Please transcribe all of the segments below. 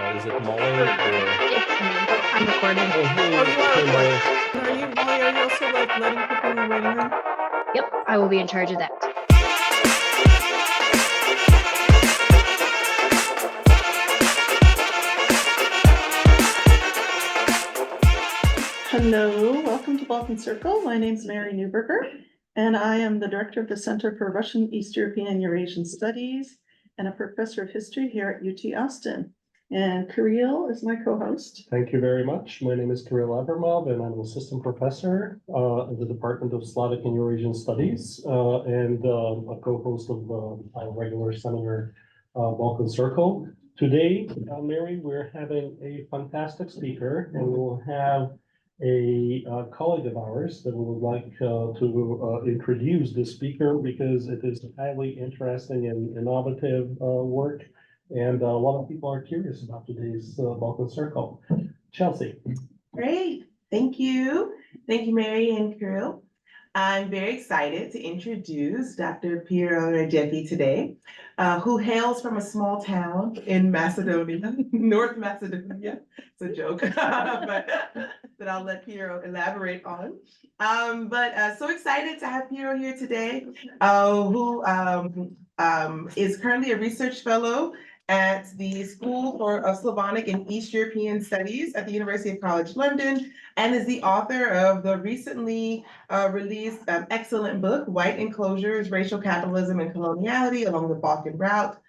Is it Molly or? It's me. I'm recording. Oh, hey, Oh, you are hey, Molly. recording. Are you, Molly, are you also like letting people in the waiting room? Yep, I will be in charge of that. Hello, welcome to Balkan Circle. My name is Mary Newberger, and I am the director of the Center for Russian, East European, and Eurasian Studies and a professor of history here at UT Austin. And Kirill is my co-host. Thank you very much. My name is Kirill Abramov, and I'm an assistant professor at the Department of Slavic and Eurasian Studies and a co-host of our regular seminar, Balkan Circle. Today, Mary, we're having a fantastic speaker, and we'll have a colleague of ours that we would like to introduce the speaker because it is highly interesting and innovative work. And a lot of people are curious about today's Balkan Circle. Chelsea. Great, thank you. Thank you, Mary and Kirill. I'm very excited to introduce Dr. Piro Rexhepi today, who hails from a small town in Macedonia, North Macedonia. It's a joke, but that I'll let Piro elaborate on. So excited to have Piro here today, who is currently a research fellow at the School of Slavonic and East European Studies at the University of College London, and is the author of the recently released excellent book, White Enclosures, Racial Capitalism and Coloniality Along the Balkan Route.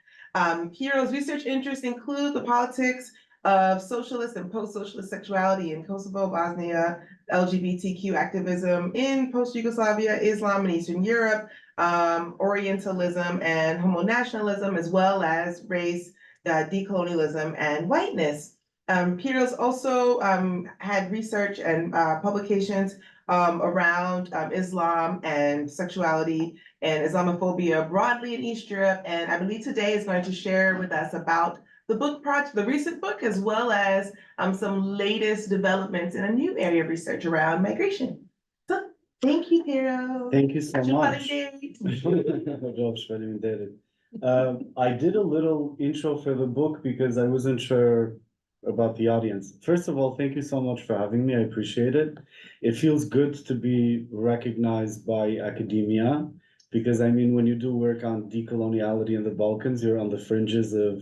Piro's research interests include the politics of socialist and post-socialist sexuality in Kosovo, Bosnia, LGBTQ activism in post-Yugoslavia, Islam in Eastern Europe, Orientalism and homo-nationalism, as well as race, decolonialism, and whiteness. Piro's also had research and publications around Islam and sexuality and Islamophobia broadly in East Europe. And I believe today is going to share with us about the book project, the recent book, as well as some latest developments in a new area of research around migration. So thank you, Piro. Thank you so much. I did a little intro for the book because I wasn't sure about the audience. First of all, thank you so much for having me. I appreciate it. It feels good to be recognized by academia because, I mean, when you do work on decoloniality in the Balkans, you're on the fringes of,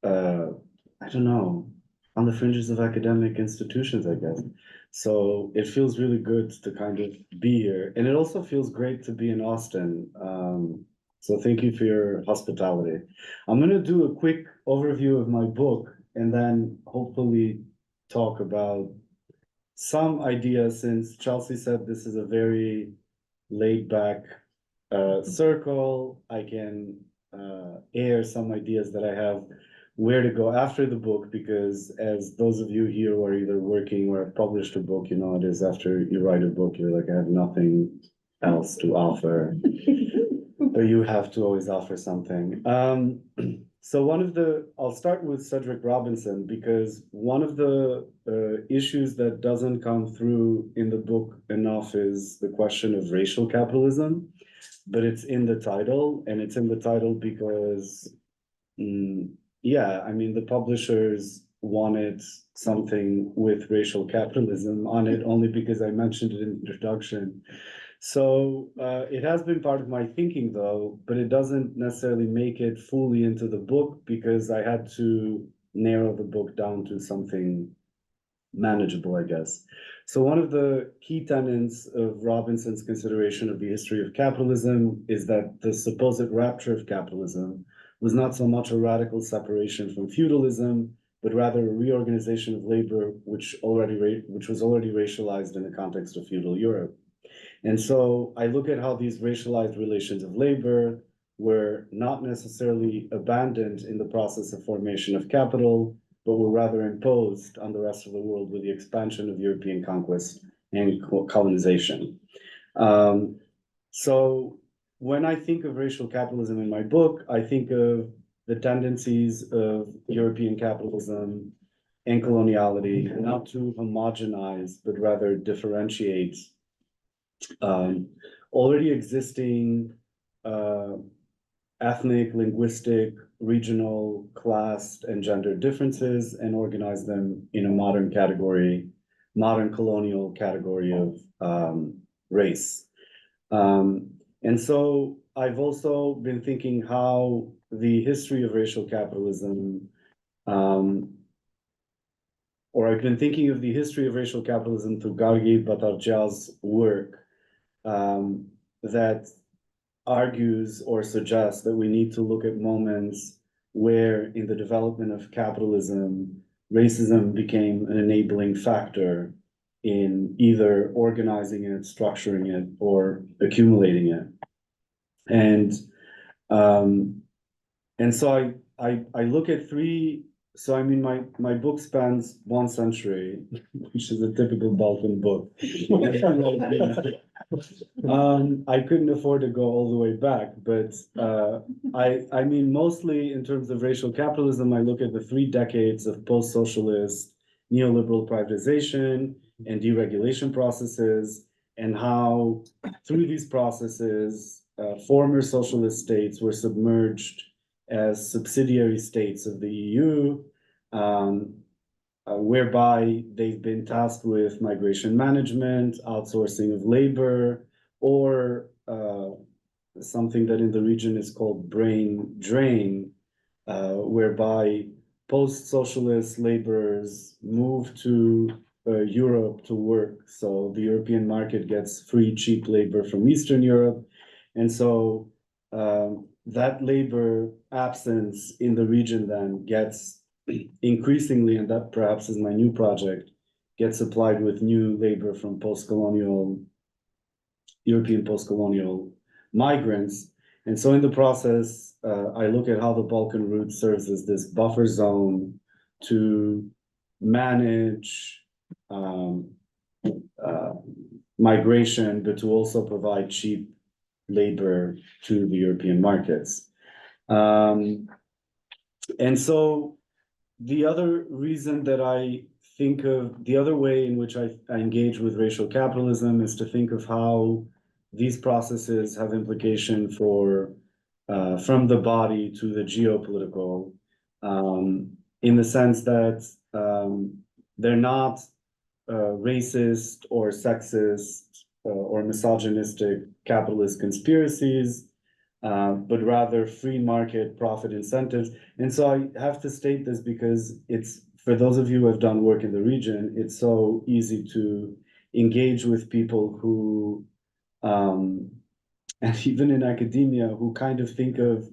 I don't know, on the fringes of academic institutions, I guess. So it feels really good to kind of be here. And it also feels great to be in Austin. So thank you for your hospitality. I'm going to do a quick overview of my book and then hopefully talk about some ideas, since Chelsea said this is a very laid back circle. I can air some ideas that I have where to go after the book, because as those of you here who are either working or have published a book, you know, it is after you write a book, you're like, I have nothing else to offer. But you have to always offer something. So I'll start with Cedric Robinson, because one of the issues that doesn't come through in the book enough is the question of racial capitalism, but it's in the title, and it's in the title because, yeah, I mean, the publishers wanted something with racial capitalism on it only because I mentioned it in the introduction. So it has been part of my thinking, though, but it doesn't necessarily make it fully into the book because I had to narrow the book down to something manageable, I guess. So one of the key tenets of Robinson's consideration of the history of capitalism is that the supposed rapture of capitalism was not so much a radical separation from feudalism, but rather a reorganization of labor, which was already racialized in the context of feudal Europe. And so I look at how these racialized relations of labor were not necessarily abandoned in the process of formation of capital, but were rather imposed on the rest of the world with the expansion of European conquest and colonization. So when I think of racial capitalism in my book, I think of the tendencies of European capitalism and coloniality not to homogenize, but rather differentiate already existing ethnic, linguistic, regional, class, and gender differences and organize them in a modern colonial category of race. And so I've also been thinking how the history of racial capitalism, or I've been thinking of the history of racial capitalism through Gargi Batarjal's work, that argues or suggests that we need to look at moments where in the development of capitalism, racism became an enabling factor in either organizing it, structuring it, or accumulating it. And so I look at three. So I mean, my book spans 1 century, which is a typical Balkan book. I couldn't afford to go all the way back, but I mean, mostly in terms of racial capitalism, I look at the 3 decades of post-socialist neoliberal privatization and deregulation processes, and how through these processes, former socialist states were submerged as subsidiary states of the EU, whereby they've been tasked with migration management, outsourcing of labor, or something that in the region is called brain drain, whereby post-socialist laborers move to Europe to work. So the European market gets free, cheap labor from Eastern Europe. And so that labor absence in the region then gets increasingly, and that perhaps is my new project, gets supplied with new labor from European post-colonial migrants. And so in the process, I look at how the Balkan Route serves as this buffer zone to manage migration, but to also provide cheap labor to the European markets. And so the other reason that I think of, the other way in which I engage with racial capitalism is to think of how these processes have implication for from the body to the geopolitical, in the sense that they're not racist or sexist or misogynistic capitalist conspiracies, but rather free market profit incentives. And so I have to state this because it's, for those of you who have done work in the region, it's so easy to engage with people who, and even in academia, who kind of think of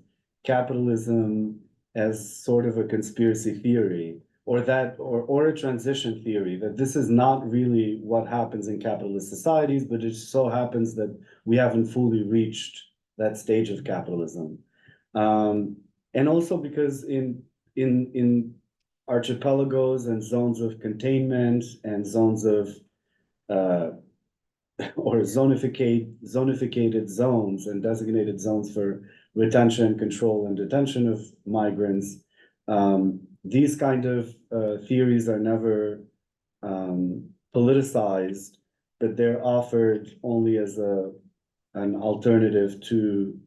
capitalism as sort of a conspiracy theory, or a transition theory, that this is not really what happens in capitalist societies, but it so happens that we haven't fully reached that stage of capitalism. And also because in archipelagos and zones of containment and zones of or zonificated zones and designated zones for retention, control, and detention of migrants, these kind of theories are never politicized, but they're offered only as an alternative to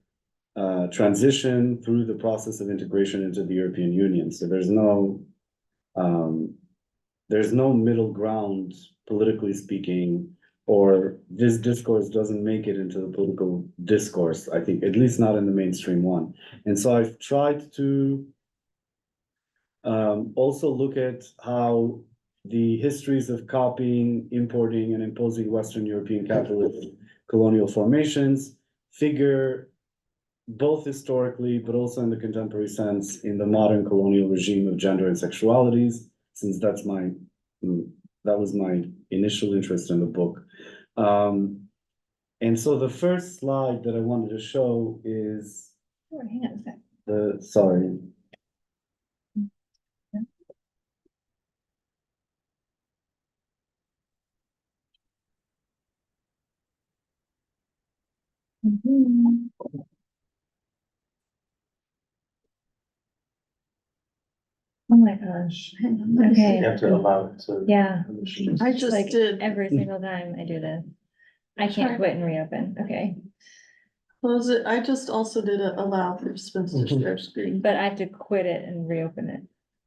transition through the process of integration into the European Union. So there's no middle ground, politically speaking, or this discourse doesn't make it into the political discourse, I think, at least not in the mainstream one. And so I've tried to also look at how the histories of copying, importing, and imposing Western European capitalist colonial formations figure both historically, but also in the contemporary sense in the modern colonial regime of gender and sexualities, since that was my initial interest in the book. And so the first slide that I wanted to show is Hang on a sec. sorry. Oh my gosh. Okay. You have to allow it to. Yeah, I just like did. every single time I do this. I can't quit and reopen. Okay. Close it. I just also did allow participants to share screen. But I have to quit it and reopen it.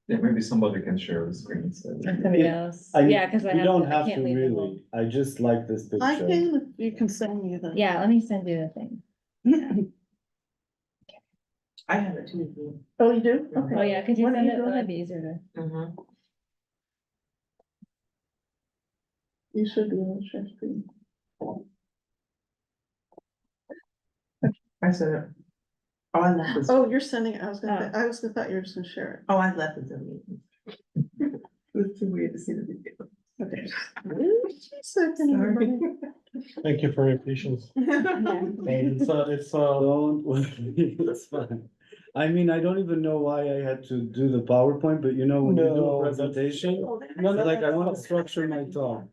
Yeah, maybe somebody can share the screen instead. Or somebody else. I- Yeah, cause I You don't I have can't to leave the room. really, I just like this I picture. can, you can send me the. Yeah, let me send you the thing. I have it too. Oh, you do? Okay. Oh, yeah, could you Why don't send it? go That'd ahead? be easier to. Mhm. You should be able to share screen. I said it. Oh, I left this. Oh, you're sending, I was Oh. thought you were just gonna share Oh, I left this in meeting. It was too weird to see the video. it. Okay. Second, everybody. Thank you for your patience. It's Don't, worry, it's fine. I mean, I don't even know why I had to do the PowerPoint, but you know, when you do No, a that's- presentation, no, like I want to structure my talk.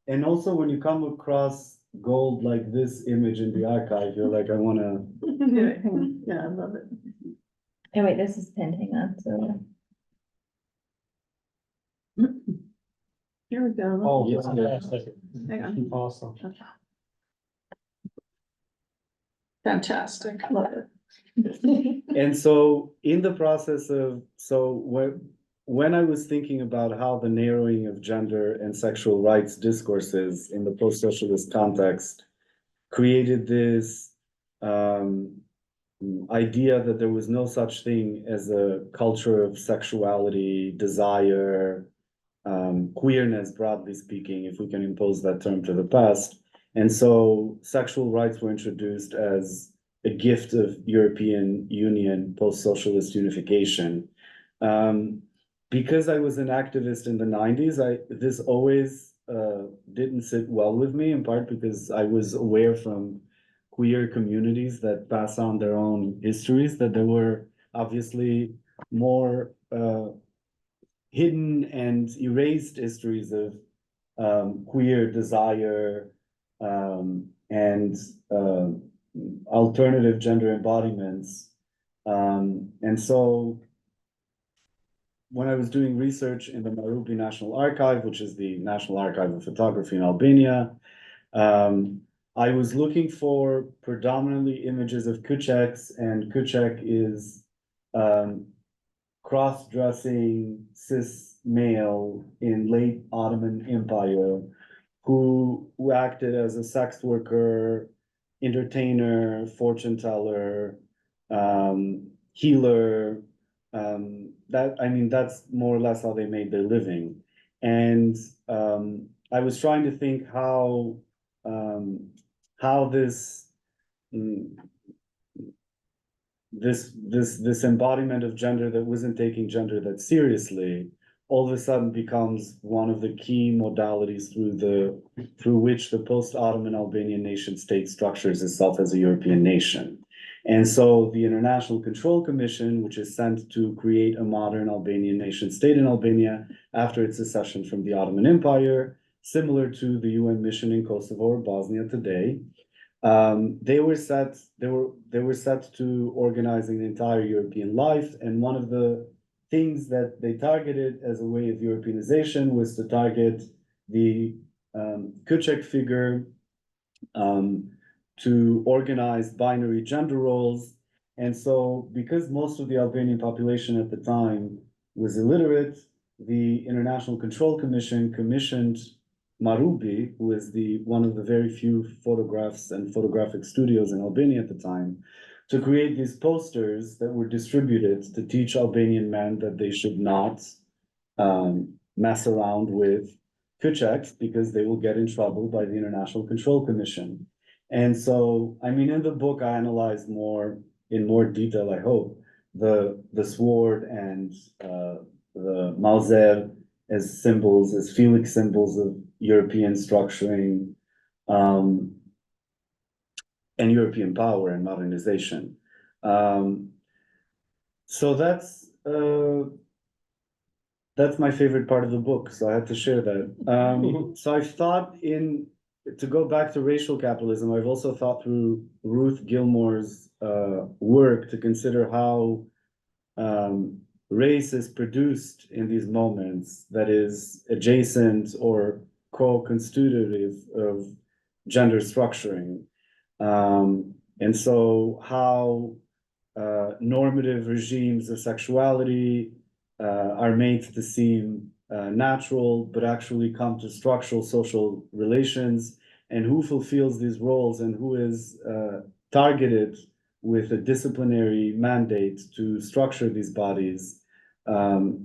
And also when you come across gold like this image in the archive, you're like, I wanna, Yeah, I love it. Oh, wait, this is pinned, hang on, so. Here we go. Oh, Yes, fantastic. Hang on. Awesome. Fantastic, love it. and so in the process of, so when I was thinking about how the narrowing of gender and sexual rights discourses in the post-socialist context created this idea that there was no such thing as a culture of sexuality, desire, queerness, broadly speaking, if we can impose that term to the past. And so sexual rights were introduced as a gift of European Union post-socialist unification. Because I was an activist in the 90s, this always didn't sit well with me, in part because I was aware from queer communities that pass on their own histories that there were obviously more hidden and erased histories of queer desire and alternative gender embodiments. And so when I was doing research in the Marubi National Archive, which is the National Archive of Photography in Albania, I was looking for predominantly images of kucheks, and kuchek is cross-dressing cis male in late Ottoman Empire who acted as a sex worker, entertainer, fortune teller, healer. That's more or less how they made their living. And I was trying to think how this this embodiment of gender that wasn't taking gender that seriously all of a sudden becomes one of the key modalities through which the post-Ottoman Albanian nation state structures itself as a European nation. And so the International Control Commission, which is sent to create a modern Albanian nation state in Albania after its secession from the Ottoman Empire, similar to the UN mission in Kosovo or Bosnia today, they were set to organizing the entire European life, and one of the things that they targeted as a way of Europeanization was to target the Kuchek figure, to organize binary gender roles. And so because most of the Albanian population at the time was illiterate, the International Control Commission commissioned Marubi, who is one of the very few photographs and photographic studios in Albania at the time, to create these posters that were distributed to teach Albanian men that they should not mess around with kucheks because they will get in trouble by the International Control Commission. And so, I mean, in the book, I analyzed in more detail, I hope, the sword and the mauser as symbols, as phallic symbols of European structuring and European power and modernization. So that's my favorite part of the book, so I had to share that. So I've thought to go back to racial capitalism, I've also thought through Ruth Gilmore's work to consider how race is produced in these moments that is adjacent or co-constitutive of gender structuring. And so how normative regimes of sexuality are made to seem natural, but actually come to structural social relations, and who fulfills these roles and who is targeted with a disciplinary mandate to structure these bodies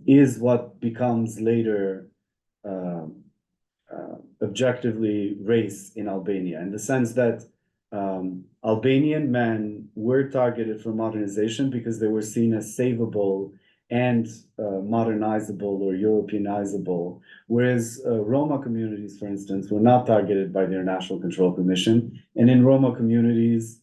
is what becomes later objectively race in Albania, in the sense that Albanian men were targeted for modernization because they were seen as savable and modernizable or Europeanizable, whereas Roma communities, for instance, were not targeted by the International Control Commission. And in Roma communities,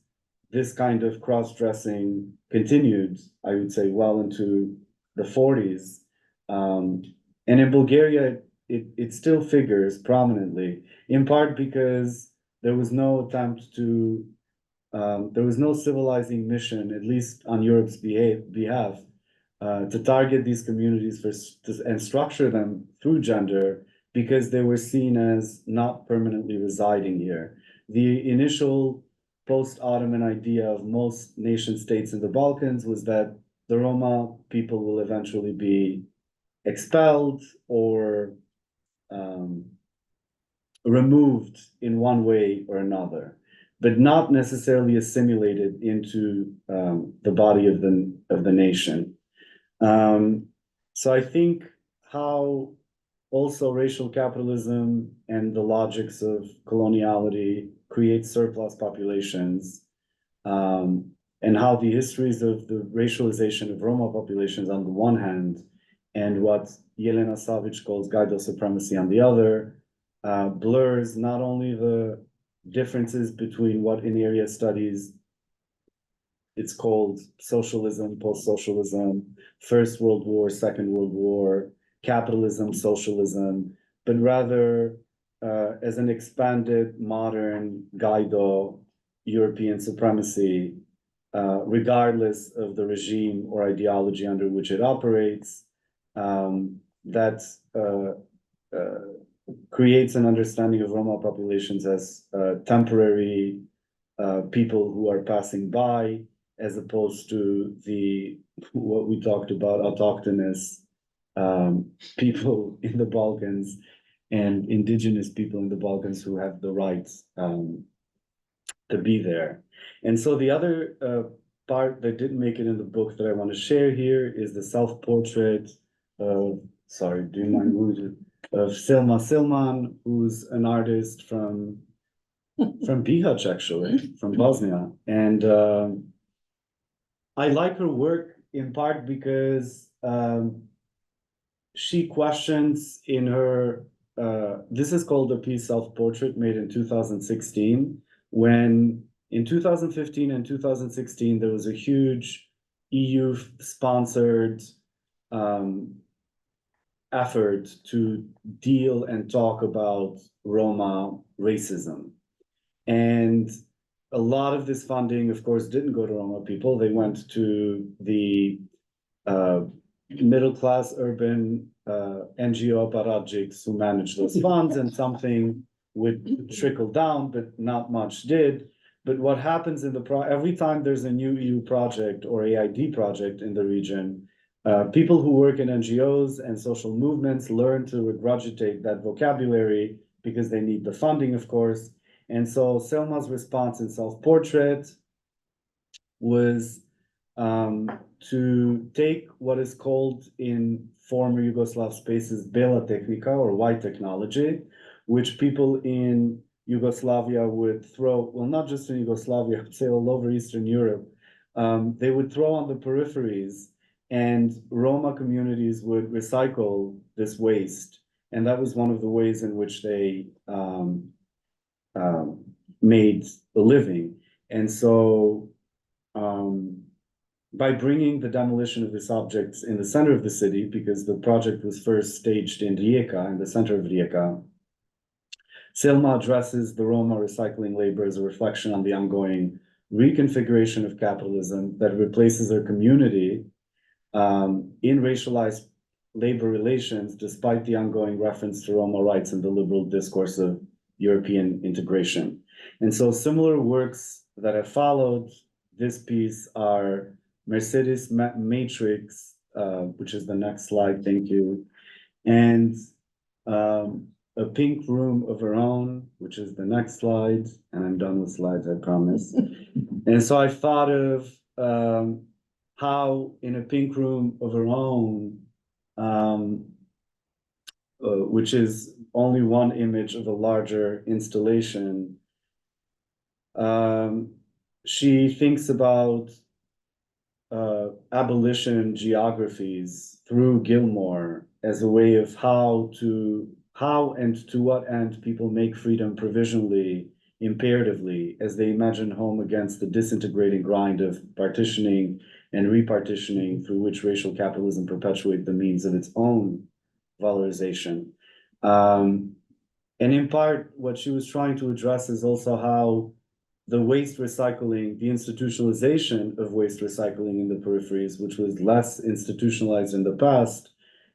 this kind of cross-dressing continued, I would say, well into the 40s. And in Bulgaria, it still figures prominently, in part because there was no attempt to, there was no civilizing mission, at least on Europe's behalf, to target these communities and structure them through gender, because they were seen as not permanently residing here. The initial post-Ottoman idea of most nation states in the Balkans was that the Roma people will eventually be expelled or removed in one way or another, but not necessarily assimilated into the body of the nation. So I think how also racial capitalism and the logics of coloniality create surplus populations, and how the histories of the racialization of Roma populations on the one hand, and what Jelena Savic calls Gaido supremacy on the other, blurs not only the differences between what in area studies it's called socialism, post-socialism, First World War, Second World War, capitalism, socialism, but rather as an expanded modern Gaido European supremacy, regardless of the regime or ideology under which it operates, that creates an understanding of Roma populations as temporary people who are passing by, as opposed to what we talked about, autochthonous people in the Balkans and indigenous people in the Balkans who have the rights to be there. And so the other part that didn't make it in the book that I want to share here is the self-portrait of, sorry, do you mind moving, of Selma Silman, who's an artist from Bihać, actually, from Bosnia. And I like her work in part because she questions in her, this is called a piece self-portrait made in 2016, when in 2015 and 2016, there was a huge EU-sponsored effort to deal and talk about Roma racism. And a lot of this funding, of course, didn't go to Roma people. They went to the middle-class urban NGO apparatchiks who managed those funds, and something would trickle down, but not much did. But what happens in every time there's a new EU project or AID project in the region, people who work in NGOs and social movements learn to regurgitate that vocabulary because they need the funding, of course. And so Selma's response in self-portrait was to take what is called in former Yugoslav spaces bela tehnika, or white technology, which people in Yugoslavia would throw, well, not just in Yugoslavia, I would say all over Eastern Europe, they would throw on the peripheries, and Roma communities would recycle this waste. And that was one of the ways in which they made a living. And so by bringing the demolition of these objects in the center of the city, because the project was first staged in Rijeka, in the center of Rijeka, Selma addresses the Roma recycling labor as a reflection on the ongoing reconfiguration of capitalism that replaces their community in racialized labor relations, despite the ongoing reference to Roma rights in the liberal discourse of European integration. And so similar works that have followed this piece are Mercedes Matrix, which is the next slide, thank you. And A Pink Room of Her Own, which is the next slide, and I'm done with slides, I promise. And so I thought of how in A Pink Room of Her Own, which is only one image of a larger installation, she thinks about abolition geographies through Gilmore as a way of how and to what end people make freedom provisionally, imperatively, as they imagine home against the disintegrating grind of partitioning and repartitioning through which racial capitalism perpetuate the means of its own valorization. And in part, what she was trying to address is also how the waste recycling, the institutionalization of waste recycling in the peripheries, which was less institutionalized in the past,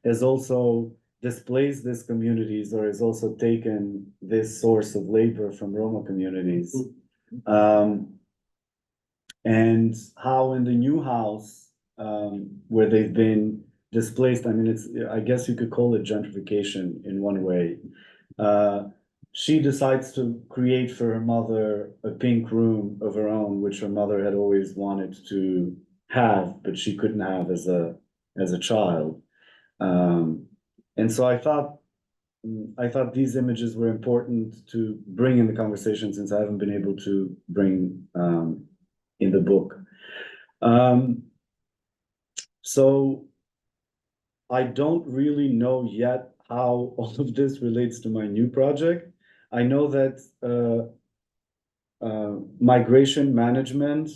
has also displaced these communities or has also taken this source of labor from Roma communities. And how in the new house, where they've been displaced, I mean, I guess you could call it gentrification in one way. She decides to create for her mother a pink room of her own, which her mother had always wanted to have, but she couldn't have as a child. And so I thought these images were important to bring in the conversation, since I haven't been able to bring in the book. So I don't really know yet how all of this relates to my new project. I know that migration management,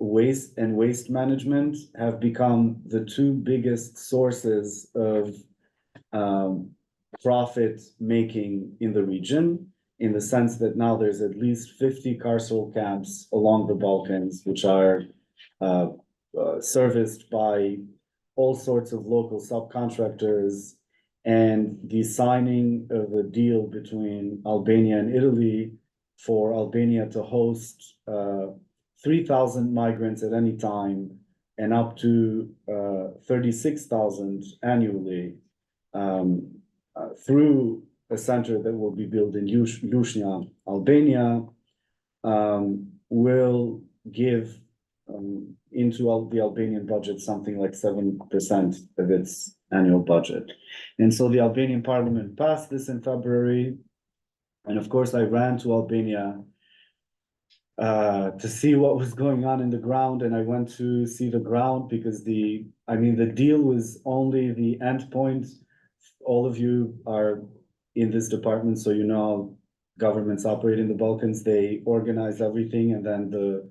waste management have become the two biggest sources of profit making in the region, in the sense that now there's at least 50 carceral camps along the Balkans, which are serviced by all sorts of local subcontractors. And the signing of a deal between Albania and Italy for Albania to host 3,000 migrants at any time and up to 36,000 annually through a center that will be built in Lushnja, Albania, will give into the Albanian budget something like 7% of its annual budget. And so the Albanian parliament passed this in February. And of course, I ran to Albania to see what was going on in the ground. And I went to see the ground because the deal was only the end point. All of you are in this department, so you know how governments operate in the Balkans. They organize everything, and then the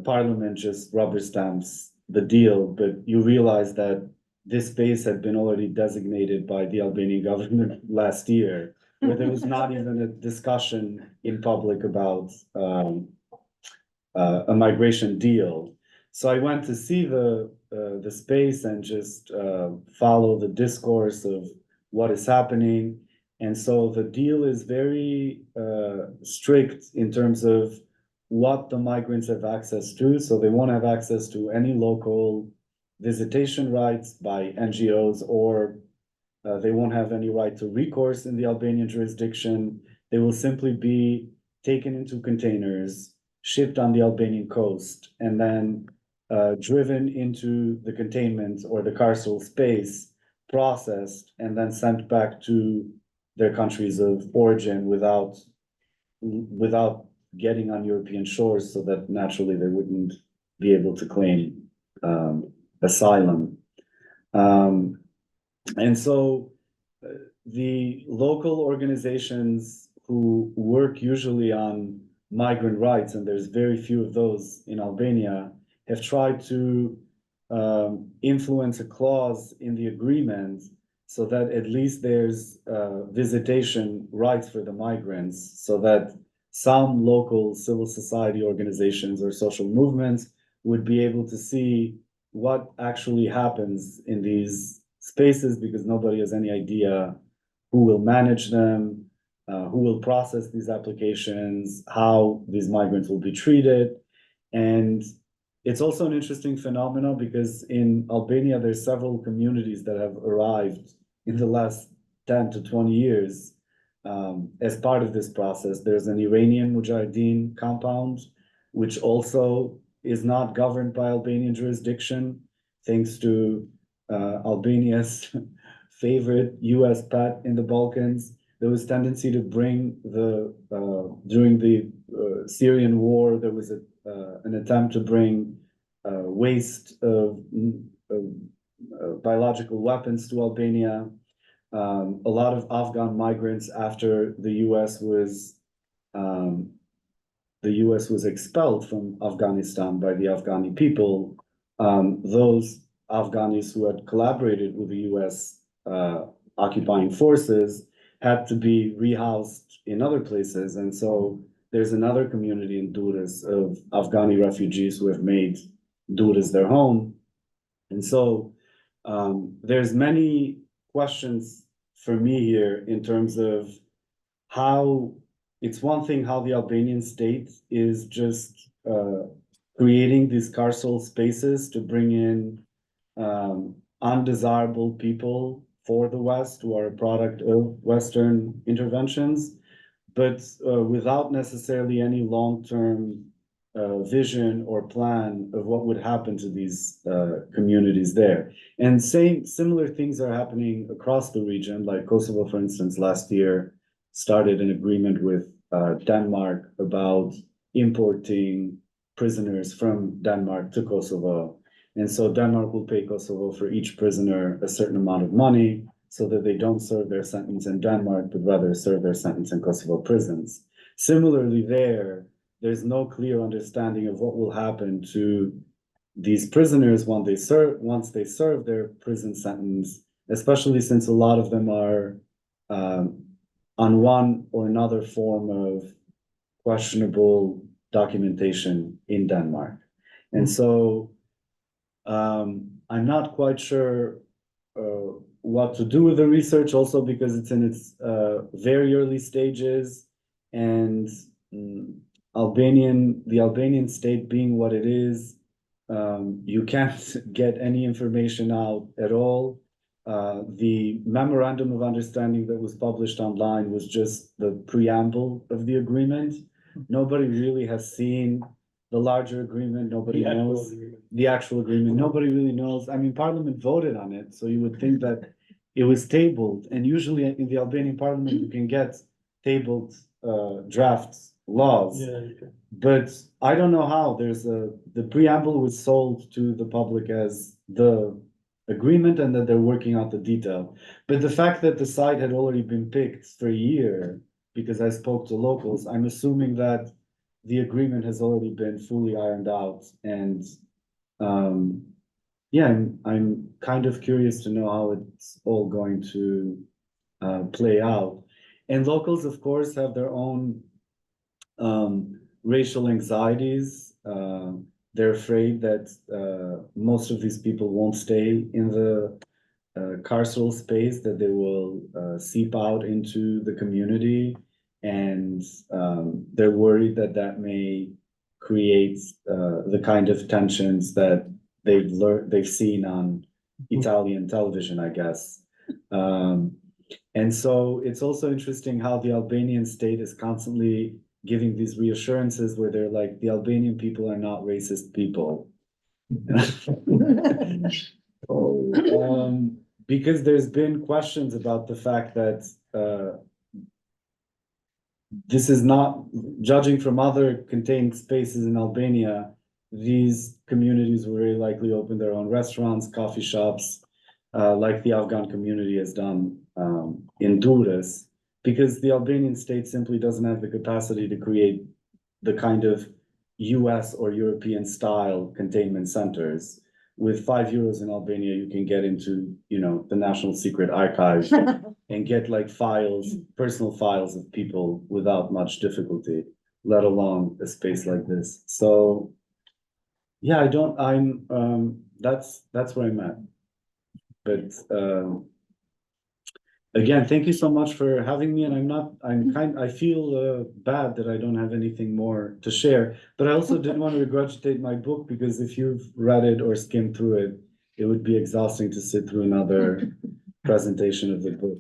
parliament just rubber stamps the deal. But you realize that this space had been already designated by the Albanian government last year, where there was not even a discussion in public about a migration deal. So I went to see the space and just follow the discourse of what is happening. And so the deal is very strict in terms of what the migrants have access to. So they won't have access to any local visitation rights by NGOs, or they won't have any right to recourse in the Albanian jurisdiction. They will simply be taken into containers, shipped on the Albanian coast, and then driven into the containment or the carceral space, processed, and then sent back to their countries of origin without getting on European shores, so that naturally they wouldn't be able to claim asylum. And so the local organizations who work usually on migrant rights, and there's very few of those in Albania, have tried to influence a clause in the agreement so that at least there's visitation rights for the migrants, so that some local civil society organizations or social movements would be able to see what actually happens in these spaces, because nobody has any idea who will manage them, who will process these applications, how these migrants will be treated. And it's also an interesting phenomenon because in Albania, there's several communities that have arrived in the last 10 to 20 years as part of this process. There's an Iranian Mujahideen compound, which also is not governed by Albanian jurisdiction, thanks to Albania's favorite US pet in the Balkans. There was tendency to bring during the Syrian war, there was an attempt to bring waste of biological weapons to Albania. A lot of Afghan migrants after the US was expelled from Afghanistan by the Afghani people. Those Afghanis who had collaborated with the US occupying forces had to be rehoused in other places. And so there's another community in Durrës of Afghani refugees who have made Durrës their home. And so there's many questions for me here in terms of how it's one thing how the Albanian state is just creating these carceral spaces to bring in undesirable people for the West who are a product of Western interventions, but without necessarily any long-term vision or plan of what would happen to these communities there. And similar things are happening across the region, like Kosovo, for instance, last year started an agreement with Denmark about importing prisoners from Denmark to Kosovo. And so Denmark will pay Kosovo for each prisoner a certain amount of money so that they don't serve their sentence in Denmark, but rather serve their sentence in Kosovo prisons. Similarly there's no clear understanding of what will happen to these prisoners once they serve their prison sentence, especially since a lot of them are on one or another form of questionable documentation in Denmark. And so I'm not quite sure what to do with the research, also because it's in its very early stages, and the Albanian state being what it is, you can't get any information out at all. The memorandum of understanding that was published online was just the preamble of the agreement. Nobody really has seen the larger agreement. Nobody knows the actual agreement. Nobody really knows. I mean, Parliament voted on it, so you would think that it was tabled. And usually in the Albanian Parliament, you can get tabled drafts laws. Yeah, you can. But I don't know how. The preamble was sold to the public as the agreement and that they're working out the detail. But the fact that the site had already been picked for a year, because I spoke to locals, I'm assuming that the agreement has already been fully ironed out. And yeah, I'm kind of curious to know how it's all going to play out. And locals, of course, have their own racial anxieties. They're afraid that most of these people won't stay in the carceral space, that they will seep out into the community, and they're worried that that may create the kind of tensions that they've seen on Italian television, I guess. And so it's also interesting how the Albanian state is constantly giving these reassurances where they're like, the Albanian people are not racist people. Because there's been questions about the fact that this is not, judging from other contained spaces in Albania, these communities will very likely open their own restaurants, coffee shops, like the Afghan community has done in Durrës, because the Albanian state simply doesn't have the capacity to create the kind of US or European style containment centers. With €5 in Albania, you can get into, the National Secret Archive and get like files, personal files of people without much difficulty, let alone a space like this. So yeah, that's where I'm at. But Again, thank you so much for having me, and I feel bad that I don't have anything more to share, but I also didn't want to regurgitate my book, because if you've read it or skimmed through it, it would be exhausting to sit through another presentation of the book.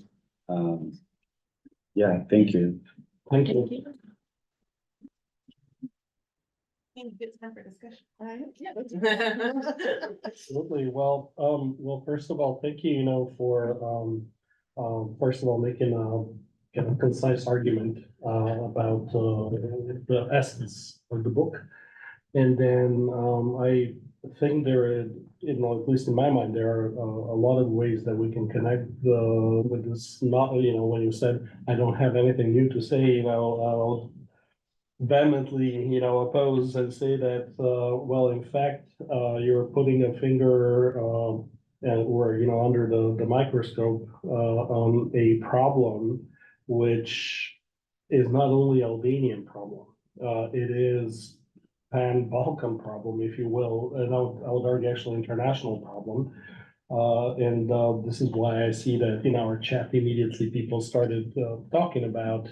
Yeah, thank you. Thank you. Good time for discussion. Absolutely. Well, first of all, thank you, for, first of all, making a kind of concise argument, about, the essence of the book. And then, I think at least in my mind, there are a lot of ways that we can connect with this, not, when you said, I don't have anything new to say, I'll vehemently, oppose and say that, well, in fact, you're putting a finger, or, under the microscope, on a problem which is not only Albanian problem, it is pan-Balkan problem, if you will, and I would argue actually international problem. And this is why I see that in our chat immediately people started talking about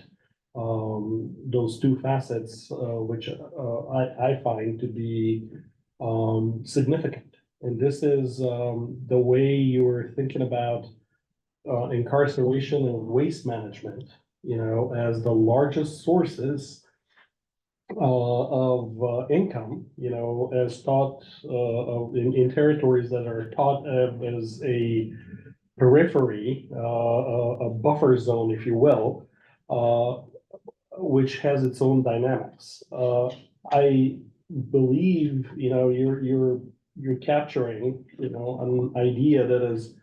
those two facets, which I find to be significant. And this is the way you were thinking about incarceration and waste management, as the largest sources of income, as taught in territories that are taught as a periphery, a buffer zone, if you will, which has its own dynamics. I believe, you're capturing, an idea that is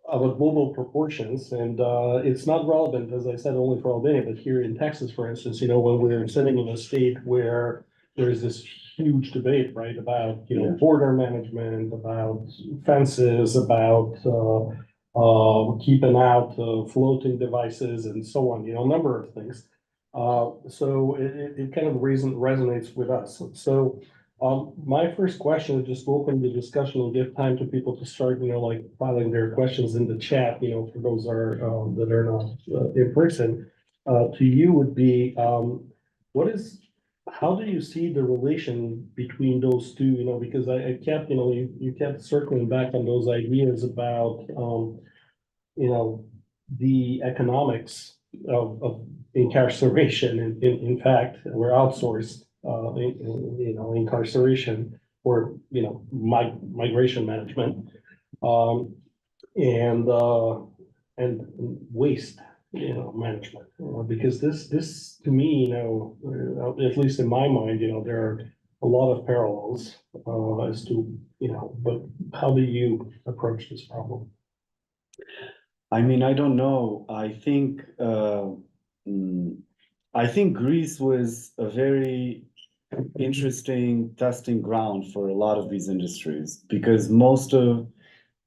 of a global proportions, and it's not relevant, as I said, only for Albania, but here in Texas, for instance, when we're sitting in a state where there's this huge debate, right, about, Yeah. border management, about fences, about keeping out floating devices and so on, a number of things. So it kind of resonates with us. So my first question is just to open the discussion and give time to people to start, like filing their questions in the chat, for those that are not in person. To you would be, how do you see the relation between those two, because I kept, you kept circling back on those ideas about, the economics of incarceration. In fact, we're outsourced, incarceration or, migration management, and waste, management. Because this to me, at least in my mind, there are a lot of parallels, as to, but how do you approach this problem? I mean, I don't know. I think Greece was a very interesting testing ground for a lot of these industries, because most of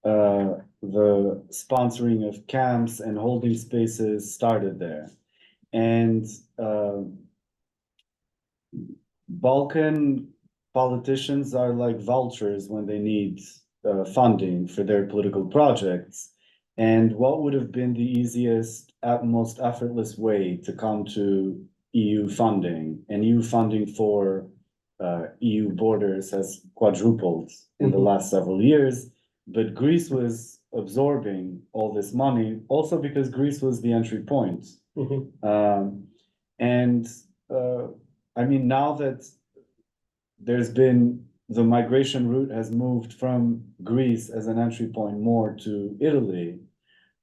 the sponsoring of camps and holding spaces started there. And Balkan politicians are like vultures when they need funding for their political projects. And what would have been the easiest, most effortless way to come to EU funding? And EU funding for EU borders has quadrupled in the last several years, but Greece was absorbing all this money, also because Greece was the entry point. I mean, now that there's been, the migration route has moved from Greece as an entry point more to Italy.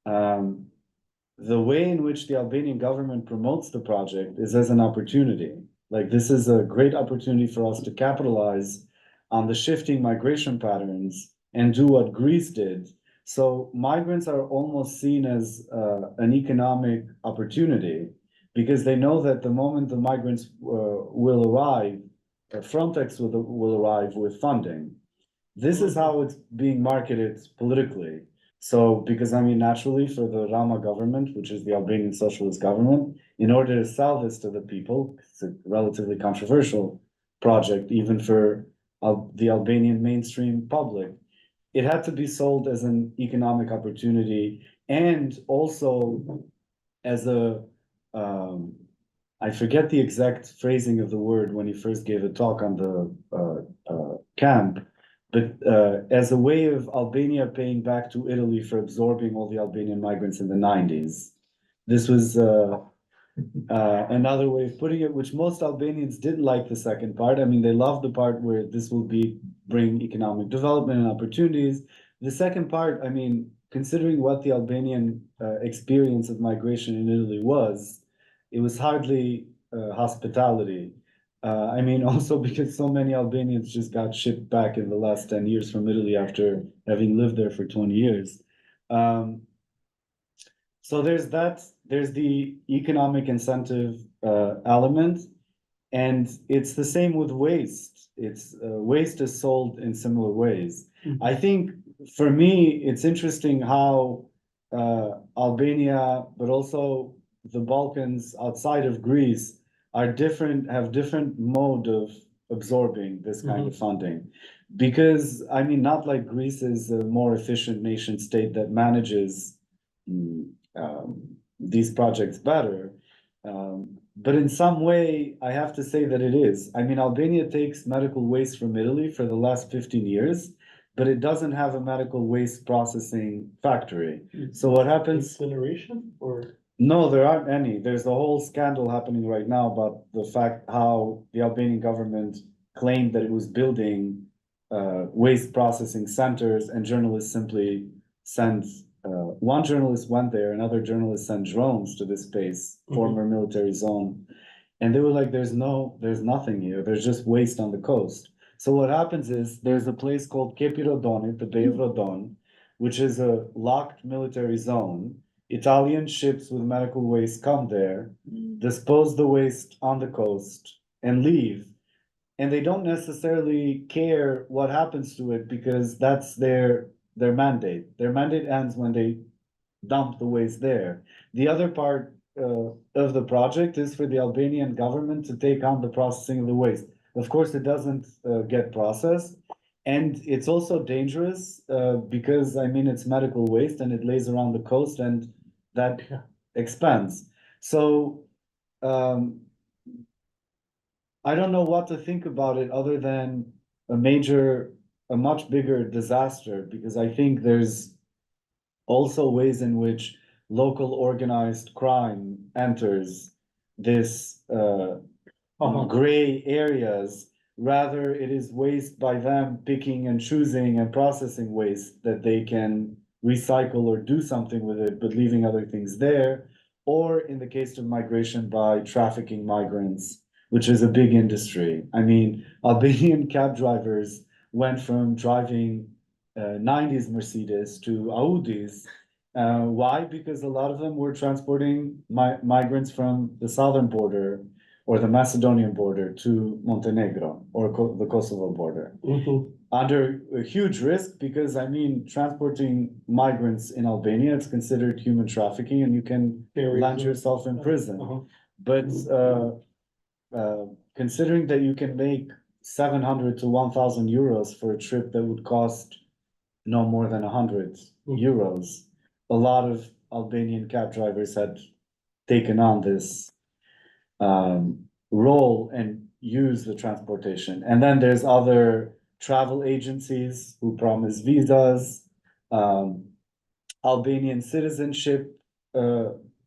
The way in which the Albanian government promotes the project is as an opportunity. Like, this is a great opportunity for us to capitalize on the shifting migration patterns and do what Greece did. So migrants are almost seen as an economic opportunity, because they know that the moment the migrants will arrive, Frontex will arrive with funding. This is how it's being marketed politically. So, because I mean, naturally for the Rama government, which is the Albanian socialist government, in order to sell this to the people, it's a relatively controversial project, even for the Albanian mainstream public, it had to be sold as an economic opportunity. and also as a, I forget the exact phrasing of the word when he first gave a talk on the camp, but as a way of Albania paying back to Italy for absorbing all the Albanian migrants in the 90s. This was another way of putting it, which most Albanians didn't like the second part. I mean, they loved the part where this will bring economic development and opportunities. The second part, I mean, considering what the Albanian experience of migration in Italy was, it was hardly hospitality. I mean, also because so many Albanians just got shipped back in the last 10 years from Italy after having lived there for 20 years. So there's that, there's the economic incentive element, and it's the same with waste. It's waste is sold in similar ways. I think for me, it's interesting how Albania, but also the Balkans outside of Greece are different, have different mode of absorbing this kind of funding. Because, I mean, not like Greece is a more efficient nation state that manages these projects better. But in some way, I have to say that it is. I mean, Albania takes medical waste from Italy for the last 15 years, but it doesn't have a medical waste processing factory. So what happens? Incineration or? No, there aren't any. There's a whole scandal happening right now about the fact how the Albanian government claimed that it was building waste processing centers, and journalists simply sent one journalist went there, another journalist sent drones to this space, former military zone. And they were like, there's nothing here. There's just waste on the coast. So what happens is there's a place called Piro Rexhepi, the Bay of Rodon, which is a locked military zone. Italian ships with medical waste come there, dispose the waste on the coast and leave. And they don't necessarily care what happens to it because that's their mandate. Their mandate ends when they dump the waste there. The other part of the project is for the Albanian government to take on the processing of the waste. Of course, it doesn't get processed. And it's also dangerous because, I mean, it's medical waste and it lays around the coast and that expands. So I don't know what to think about it other than a much bigger disaster, because I think there's also ways in which local organized crime enters this gray areas. Rather, it is waste by them picking and choosing and processing waste that they can recycle or do something with it, but leaving other things there. Or in the case of migration, by trafficking migrants, which is a big industry. I mean, Albanian cab drivers went from driving 90s Mercedes to Audis. Why? Because a lot of them were transporting migrants from the southern border or the Macedonian border to Montenegro or the Kosovo border. Under a huge risk, because I mean, transporting migrants in Albania, it's considered human trafficking and you can land yourself in prison. But considering that you can make 700 to 1,000 euros for a trip that would cost no more than 100 euros, a lot of Albanian cab drivers had taken on this role and used the transportation. And then there's other travel agencies who promise visas, Albanian citizenship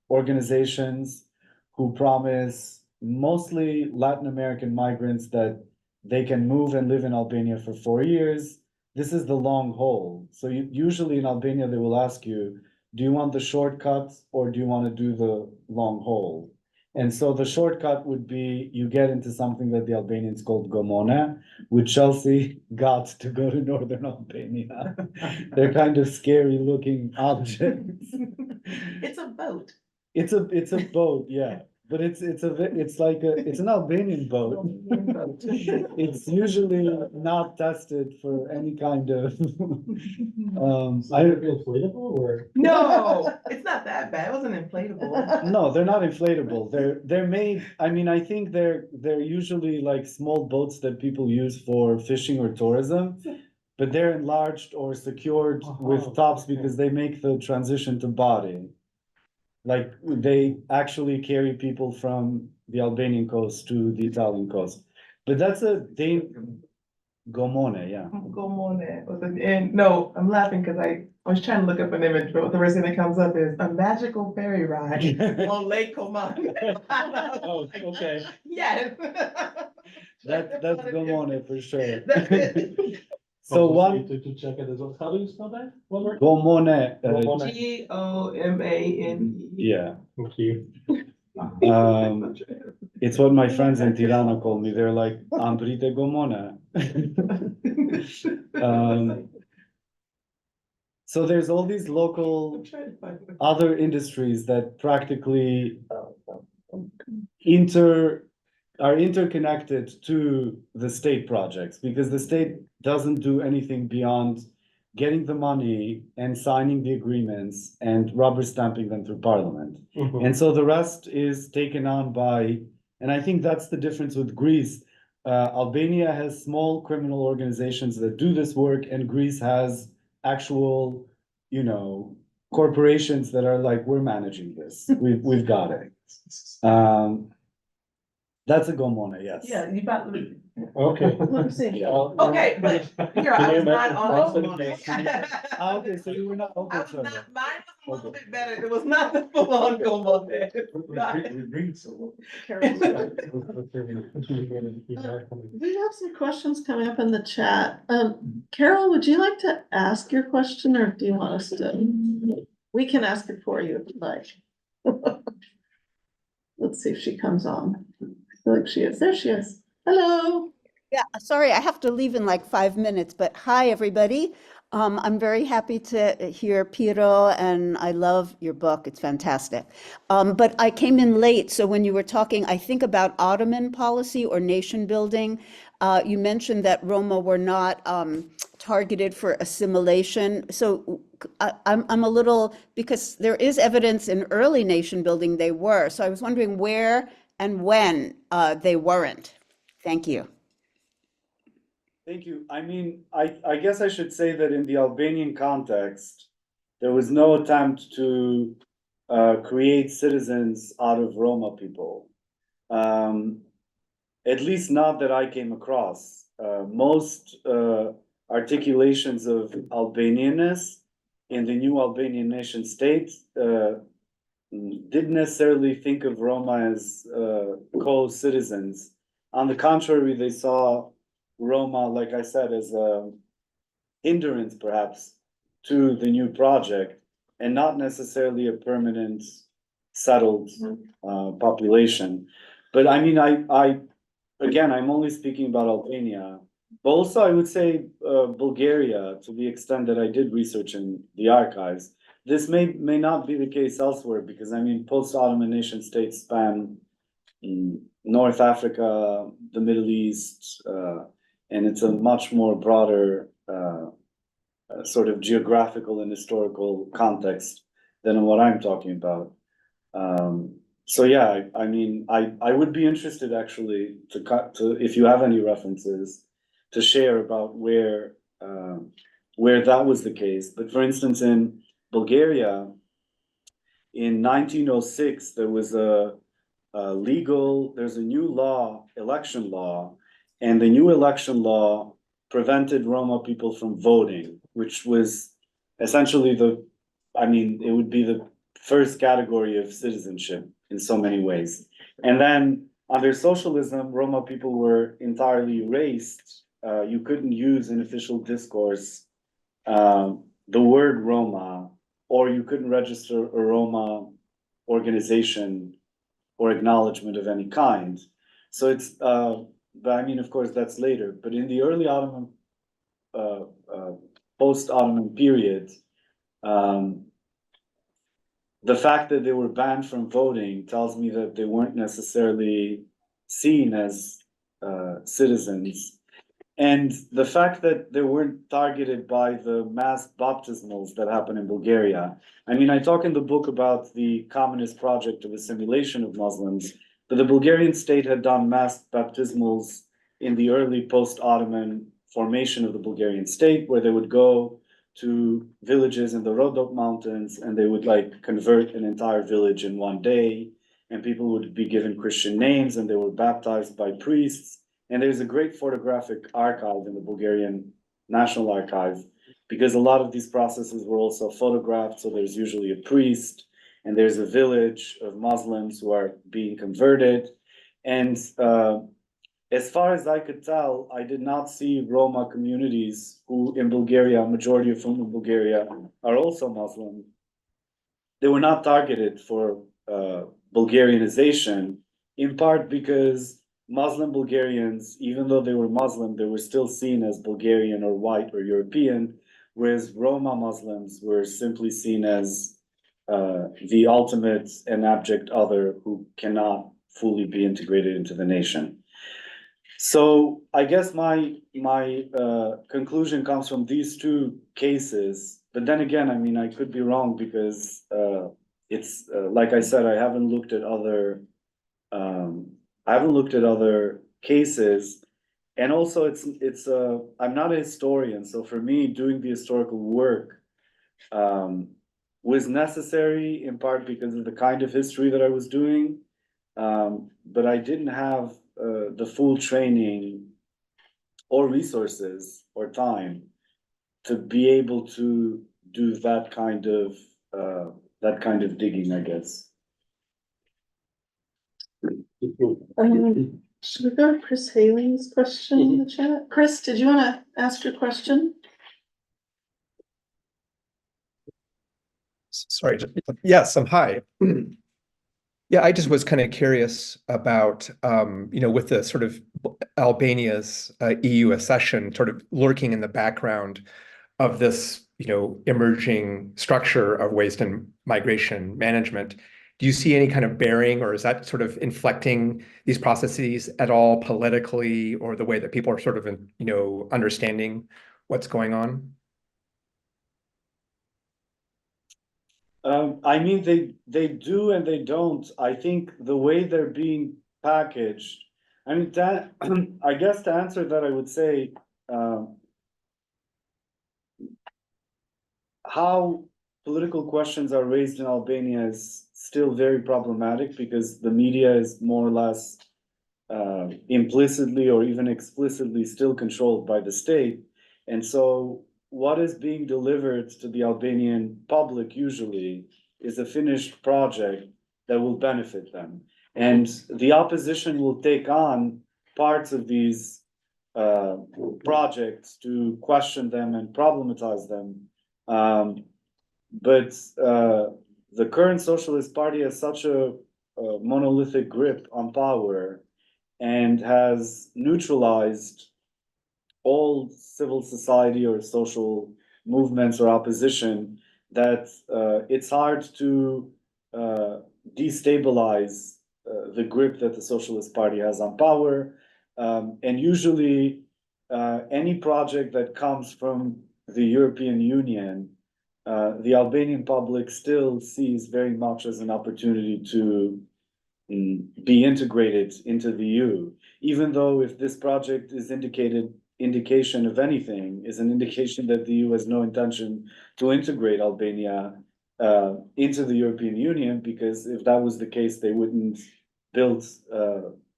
organizations who promise mostly Latin American migrants that they can move and live in Albania for 4 years. This is the long haul. So usually in Albania, they will ask you, do you want the shortcut or do you want to do the long haul? And so the shortcut would be you get into something that the Albanians called Gomona, which Chelsea got to go to northern Albania. They're kind of scary looking objects. It's a boat. It's a boat, yeah. But it's an Albanian boat. It's usually not tested for any kind of Inflatable or? No, it's not that bad. It wasn't inflatable. No, they're not inflatable. They're made, I mean, I think they're usually like small boats that people use for fishing or tourism. but they're enlarged or secured with tops okay. because they make the transition to body. Like they actually carry people from the Albanian coast to the Italian coast. But that's a Gomone, yeah. Gomone, and no, I'm laughing because I was trying to look up an image, but the first thing that comes up is a magical ferry ride on Lake Como. Oh, okay. Yes. That's Gomone for sure. That's it. So I'll just one, need to check it as well. How do you spell that? One more? Gomone, Gomone. Gomane. yeah. Thank you. It's what my friends in Tirana call me. They're like, Ambrite Gomone. So there's all these local other industries that practically are interconnected to the state projects because the state doesn't do anything beyond getting the money and signing the agreements and rubber stamping them through parliament. Mhm. And so the rest is taken on by, and I think that's the difference with Greece. Albania has small criminal organizations that do this work, and Greece has actual, corporations that are like, we're managing this. We've got it. That's a Gomone, yes. Yeah, you about to. Okay. Let me see. Okay, but here, I was not on Can Gomone. Okay, so you were not, I okay, was sorry. not, mine was a little bit better. It was not the full on Gomone. We have some questions coming up in the chat. Carol, would you like to ask your question or do you want us to? We can ask it for you if you'd like. Let's see if she comes on. I feel like she is. There she is. Hello. Yeah, sorry, I have to leave in like 5 minutes, but hi, everybody. I'm very happy to hear Piro, and I love your book. It's fantastic. But I came in late, so when you were talking, I think about Ottoman policy or nation building. You mentioned that Roma were not targeted for assimilation. So I'm a little, because there is evidence in early nation building they were. So I was wondering where and when they weren't. Thank you. Thank you. I mean, I guess I should say that in the Albanian context, there was no attempt to create citizens out of Roma people. At least not that I came across. Most articulations of Albanianness in the new Albanian nation state didn't necessarily think of Roma as co-citizens. On the contrary, they saw Roma, like I said, as a hindrance perhaps to the new project and not necessarily a permanent settled population. But I mean, again, I'm only speaking about Albania. But also I would say Bulgaria, to the extent that I did research in the archives. This may not be the case elsewhere because I mean, post-Ottoman nation states span North Africa, the Middle East, and it's a much more broader sort of geographical and historical context than what I'm talking about. So yeah, I mean, I would be interested actually to if you have any references to share about where that was the case. But for instance, in Bulgaria, in 1906, there was there's a new law, election law, and the new election law prevented Roma people from voting, which was essentially it would be the first category of citizenship in so many ways. And then under socialism, Roma people were entirely erased. You couldn't use in official discourse the word Roma, or you couldn't register a Roma organization or acknowledgement of any kind. So it's, but I mean, of course, that's later. But in the early Ottoman, post-Ottoman period, the fact that they were banned from voting tells me that they weren't necessarily seen as citizens. And the fact that they weren't targeted by the mass baptismals that happened in Bulgaria. I mean, I talk in the book about the communist project of assimilation of Muslims, but the Bulgarian state had done mass baptismals in the early post-Ottoman formation of the Bulgarian state, where they would go to villages in the Rhodop Mountains and they would like convert an entire village in one day. And people would be given Christian names and they were baptized by priests. And there's a great photographic archive in the Bulgarian National Archive because a lot of these processes were also photographed. So there's usually a priest and there's a village of Muslims who are being converted. And as far as I could tell, I did not see Roma communities who in Bulgaria, a majority of whom in Bulgaria are also Muslim. They were not targeted for Bulgarianization, in part because Muslim Bulgarians, even though they were Muslim, they were still seen as Bulgarian or white or European, whereas Roma Muslims were simply seen as the ultimate and abject other who cannot fully be integrated into the nation. So I guess my conclusion comes from these two cases, but then again, I mean, I could be wrong because it's like I said, I haven't looked at other cases, and also it's I'm not a historian, so for me, doing the historical work was necessary in part because of the kind of history that I was doing, but I didn't have the full training or resources or time to be able to do that kind of digging, I guess. Should we go to Chris Haley's question in the chat? Chris, did you want to ask your question? Sorry, yes, hi. Yeah, I just was kind of curious about, with the sort of Albania's EU accession sort of lurking in the background of this, emerging structure of waste and migration management. Do you see any kind of bearing, or is that sort of inflecting these processes at all politically, or the way that people are sort of, understanding what's going on? I mean, they do and they don't. I think the way they're being packaged, I mean, that I guess to answer that, I would say how political questions are raised in Albania is still very problematic because the media is more or less implicitly or even explicitly still controlled by the state. And so what is being delivered to the Albanian public usually is a finished project that will benefit them. And the opposition will take on parts of these projects to question them and problematize them. But the current Socialist Party has such a monolithic grip on power and has neutralized all civil society or social movements or opposition that it's hard to destabilize the grip that the Socialist Party has on power. And usually any project that comes from the European Union, the Albanian public still sees very much as an opportunity to be integrated into the EU, even though if this project is indication of anything, is an indication that the EU has no intention to integrate Albania into the European Union, because if that was the case, they wouldn't build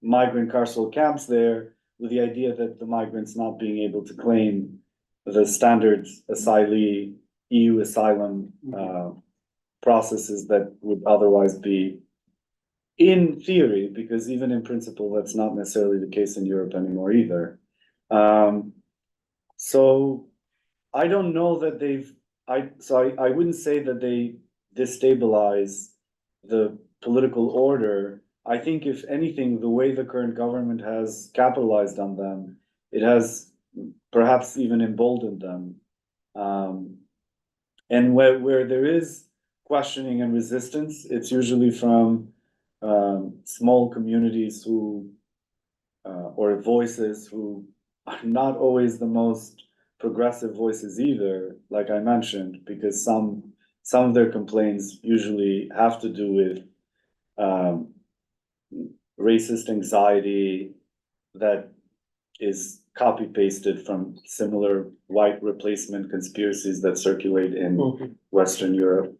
migrant carceral camps there with the idea that the migrants not being able to claim the standard asylee EU asylum processes that would otherwise be in theory, because even in principle, that's not necessarily the case in Europe anymore either. So I don't know that I wouldn't say that they destabilize the political order. I think if anything, the way the current government has capitalized on them, it has perhaps even emboldened them. And where there is questioning and resistance, it's usually from small communities who or voices who are not always the most progressive voices either, like I mentioned, because some of their complaints usually have to do with racist anxiety that is copy pasted from similar white replacement conspiracies that circulate in Western Europe.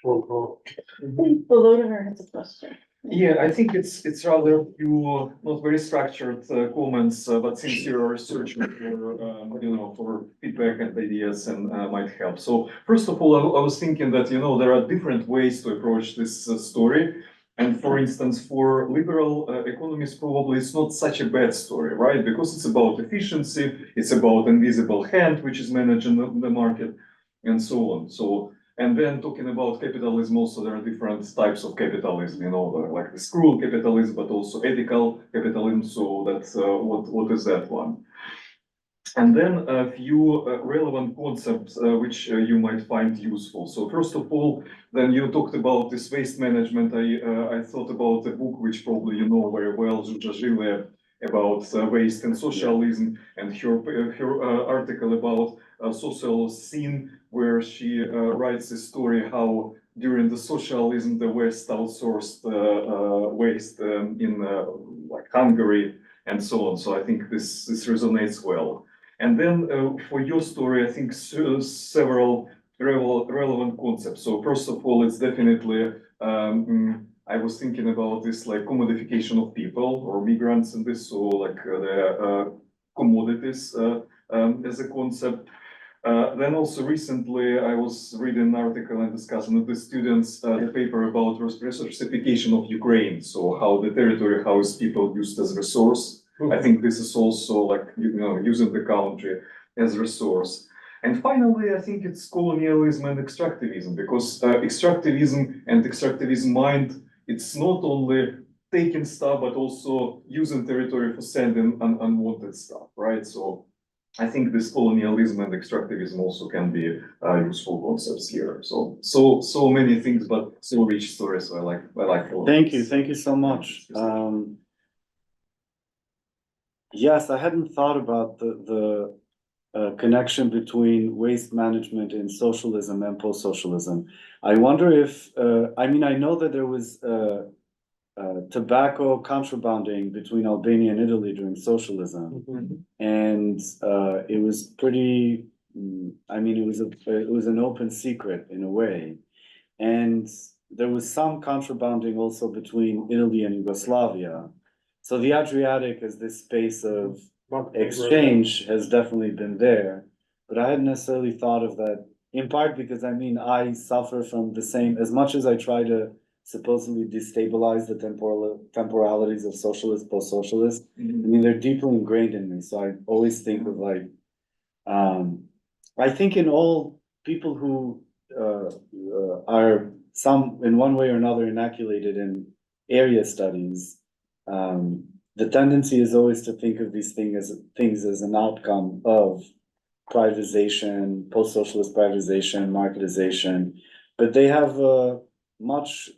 Volodymyr has a question. Yeah, I think it's rather few, not very structured comments, but since you're searching for, for feedback and ideas and might help. So first of all, I was thinking that, there are different ways to approach this story. And for instance, for liberal economists, probably it's not such a bad story, right? Because it's about efficiency, it's about invisible hand, which is managing the market, and so on. So, and then talking about capitalism, also there are different types of capitalism, like the screw capitalism, but also ethical capitalism. So that's what is that one? And then a few relevant concepts which you might find useful. So first of all, then you talked about this waste management. I thought about a book which probably you know very well, Zsuzsa Zsile, about waste and socialism, and her article about social scene, where she writes a story how during the socialism the West outsourced waste in like Hungary and so on. So I think this resonates well. And then for your story, I think several relevant concepts. So first of all, it's definitely, I was thinking about this like commodification of people or migrants in this, so like the commodities as a concept. Then also recently, I was reading an article and discussing with the students the paper about resourcification of Ukraine. So how the territory, how is people used as resource. I think this is also like, using the country as resource. And finally, I think it's colonialism and extractivism, because extractivism and extractivism mind, it's not only taking stuff, but also using territory for sending unwanted stuff, right? So I think this colonialism and extractivism also can be useful concepts here. So many things, but so rich stories. So I like all of Thank this. you so much. Yes, I hadn't thought about the connection between waste management and socialism and post-socialism. I wonder if, I know that there was tobacco contrabanding between Albania and Italy during socialism. And it was pretty, it was an open secret in a way. And there was some contrabanding also between Italy and Yugoslavia. So the Adriatic as this space of exchange has definitely been there, but I hadn't necessarily thought of that, in part because I suffer from the same, as much as I try to supposedly destabilize the temporalities of socialist, post-socialist, they're deeply ingrained in me. So I always think of like, I think in all people who are some, in one way or another, inoculated in area studies, the tendency is always to think of these things as an outcome of privatization, post-socialist privatization, marketization, but they have much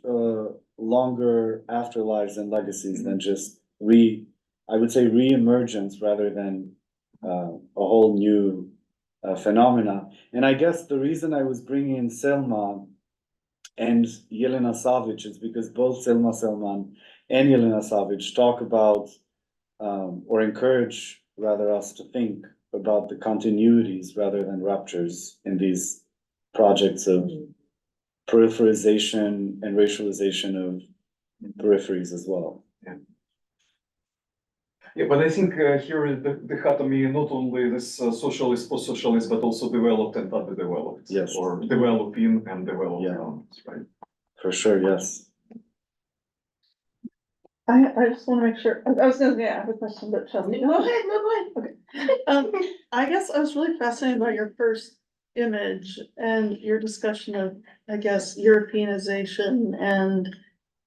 longer afterlives and legacies than just I would say re-emergence rather than a whole new phenomena. And I guess the reason I was bringing in Selma and Jelena Savic is because both Selma Selman and Jelena Savic talk about or encourage rather us to think about the continuities rather than ruptures in these projects of peripherization and racialization of peripheries as well. Yeah, but I think here is the dichotomy, not only this socialist, post-socialist, but also developed and underdeveloped. Yes. Or developing and developed Yeah. economies, right? For sure, yes. I just want to make sure, I was gonna have a question, but Chelsea. No, go ahead. Okay. I guess I was really fascinated by your first image and your discussion of, I guess, Europeanization and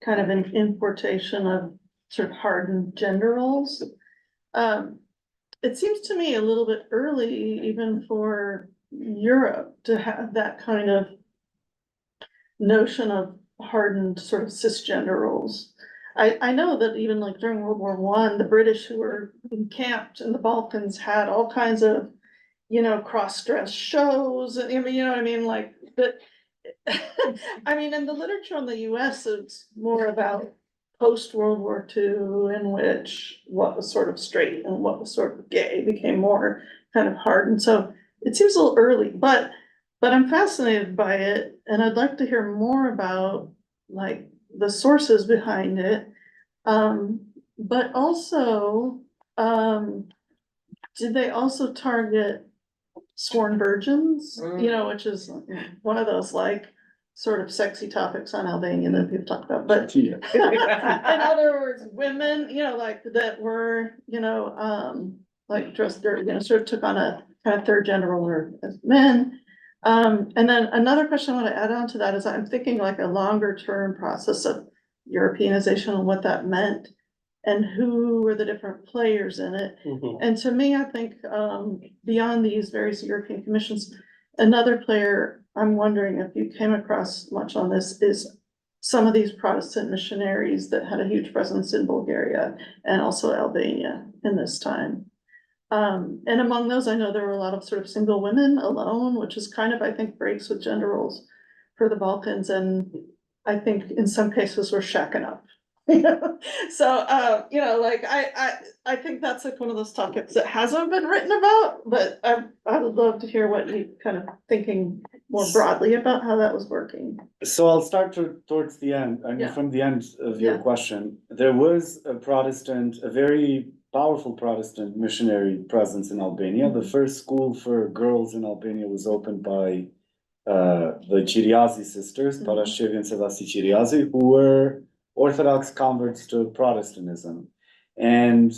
kind of an importation of sort of hardened gender roles. It seems to me a little bit early, even for Europe, to have that kind of notion of hardened sort of cisgender roles. I know that even like during World War I, the British who were encamped in the Balkans had all kinds of, cross-dress shows, and you know what I mean, like, but in the literature in the US, it's more about post-World War II, in which what was sort of straight and what was sort of gay became more kind of hardened. So it seems a little early, but I'm fascinated by it, and I'd like to hear more about like the sources behind it. But also, did they also target sworn virgins? You know, which is one of those like sort of sexy topics on Albania that people talk about, but in other words, women, you know, like that were, you know, like dressed, or, you know, sort of took on a kind of third gender role as men. And then another question I want to add on to that is I'm thinking like a longer term process of Europeanization and what that meant and who were the different players in it. Mhm. And to me, I think, beyond these various European commissions, another player, I'm wondering if you came across much on this, is some of these Protestant missionaries that had a huge presence in Bulgaria and also Albania in this time. And among those, I know there were a lot of sort of single women alone, which is kind of, I think, breaks with gender roles for the Balkans, and I think in some cases we're shacking up. So, you know, like I think that's like one of those topics that hasn't been written about, but I would love to hear what you kind of thinking more broadly about how that was working. So I'll start towards the end, I mean, Yeah. from the end of your Yeah. question. There was a very powerful Protestant missionary presence in Albania. The first school for girls in Albania was opened by the Chiriazi sisters, Mhm. Paraskevi and Sevasti Chiriazi, who were Orthodox converts to Protestantism. And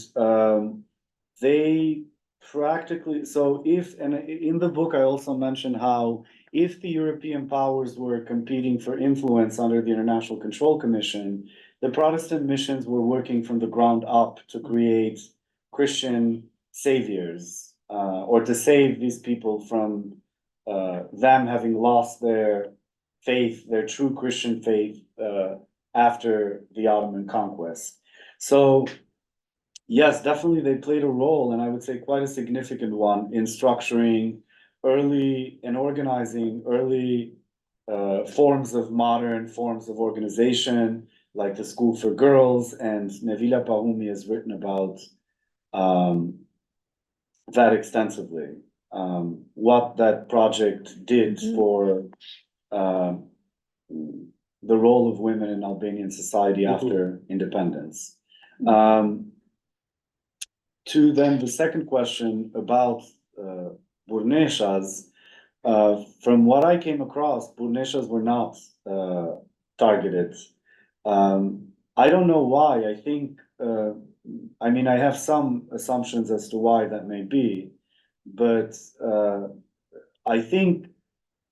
they practically, so if, and in the book, I also mentioned how if the European powers were competing for influence under the International Control Commission, the Protestant missions were working from the ground up to create Christian saviors, or to save these people from them having lost their faith, their true Christian faith, after the Ottoman conquest. So yes, definitely they played a role, and I would say quite a significant one, in structuring early and organizing early forms of modern forms of organization, like the School for Girls, and Nevila Pahumi has written about that extensively. What that project did for the role of women in Albanian society after independence. To then the second question about Burneshas, from what I came across, Burneshas were not targeted. I don't know why. I think, I mean, I have some assumptions as to why that may be, but I think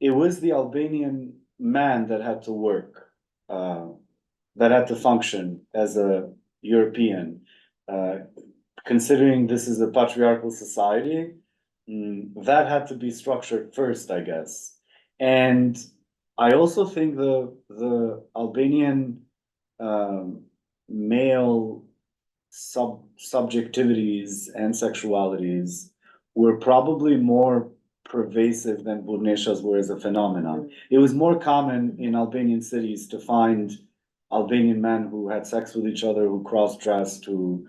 it was the Albanian man that had to work, that had to function as a European. Considering this is a patriarchal society, that had to be structured first, I guess. And I also think the Albanian male subjectivities and sexualities were probably more pervasive than Burneshas were as a phenomenon. It was more common in Albanian cities to find Albanian men who had sex with each other, who cross-dressed, who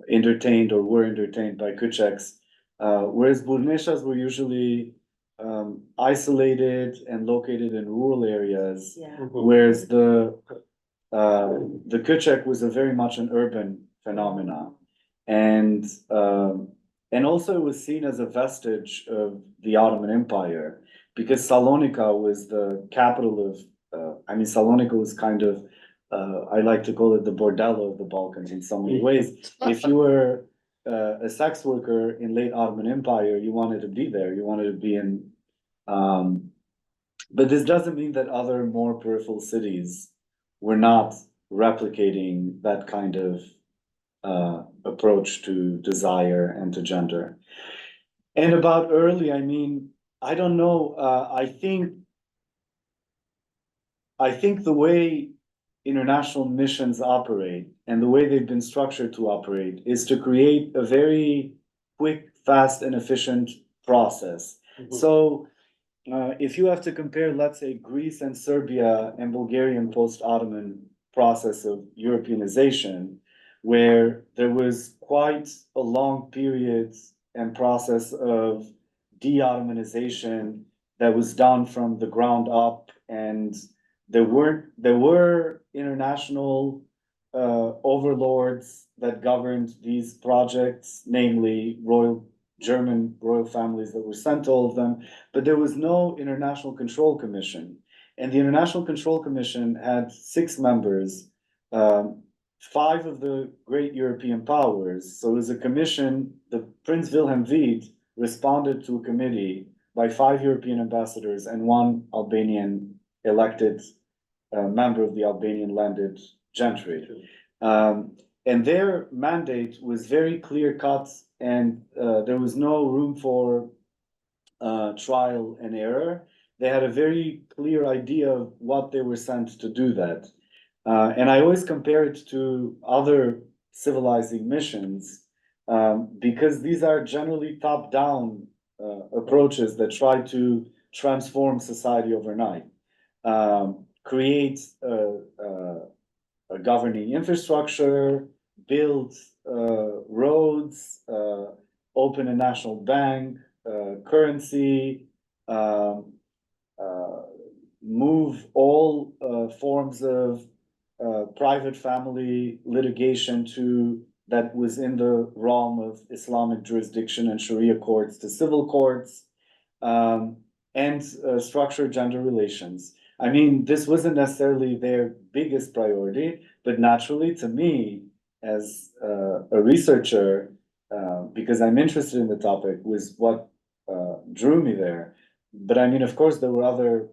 entertained or were entertained by kucheks, whereas Burneshas were usually isolated and located in rural areas, whereas the kuchek was a very much an urban phenomena, and also it was seen as a vestige of the Ottoman Empire, because Salonika was the capital of. I mean, Salonika was kind of. I like to call it the bordello of the Balkans in so many ways. If you were a sex worker in late Ottoman Empire, you wanted to be there. You wanted to be in. But this doesn't mean that other more peripheral cities were not replicating that kind of approach to desire and to gender. And about early, I mean, I don't know. I think the way international missions operate and the way they've been structured to operate is to create a very quick, fast, and efficient process. So if you have to compare, let's say, Greece and Serbia and Bulgarian post-Ottoman process of Europeanization, where there was quite a long period and process of de-Ottomanization that was done from the ground up, and there were international overlords that governed these projects, namely German royal families that were sent to all of them, but there was no International Control Commission. And the International Control Commission had 6 members, 5 of the great European powers. So it was a commission, the Prince Wilhelm Wied responded to a committee by 5 European ambassadors and 1 Albanian elected member of the Albanian landed gentry. And their mandate was very clear cut, and there was no room for trial and error. They had a very clear idea of what they were sent to do that. And I always compare it to other civilizing missions, because these are generally top-down approaches that try to transform society overnight. Create a governing infrastructure, build roads, open a national bank, currency, move all forms of private family litigation that was in the realm of Islamic jurisdiction and Sharia courts to civil courts, and structure gender relations. I mean, this wasn't necessarily their biggest priority, but naturally to me, as a researcher, because I'm interested in the topic, was what drew me there. But I mean, of course, there were other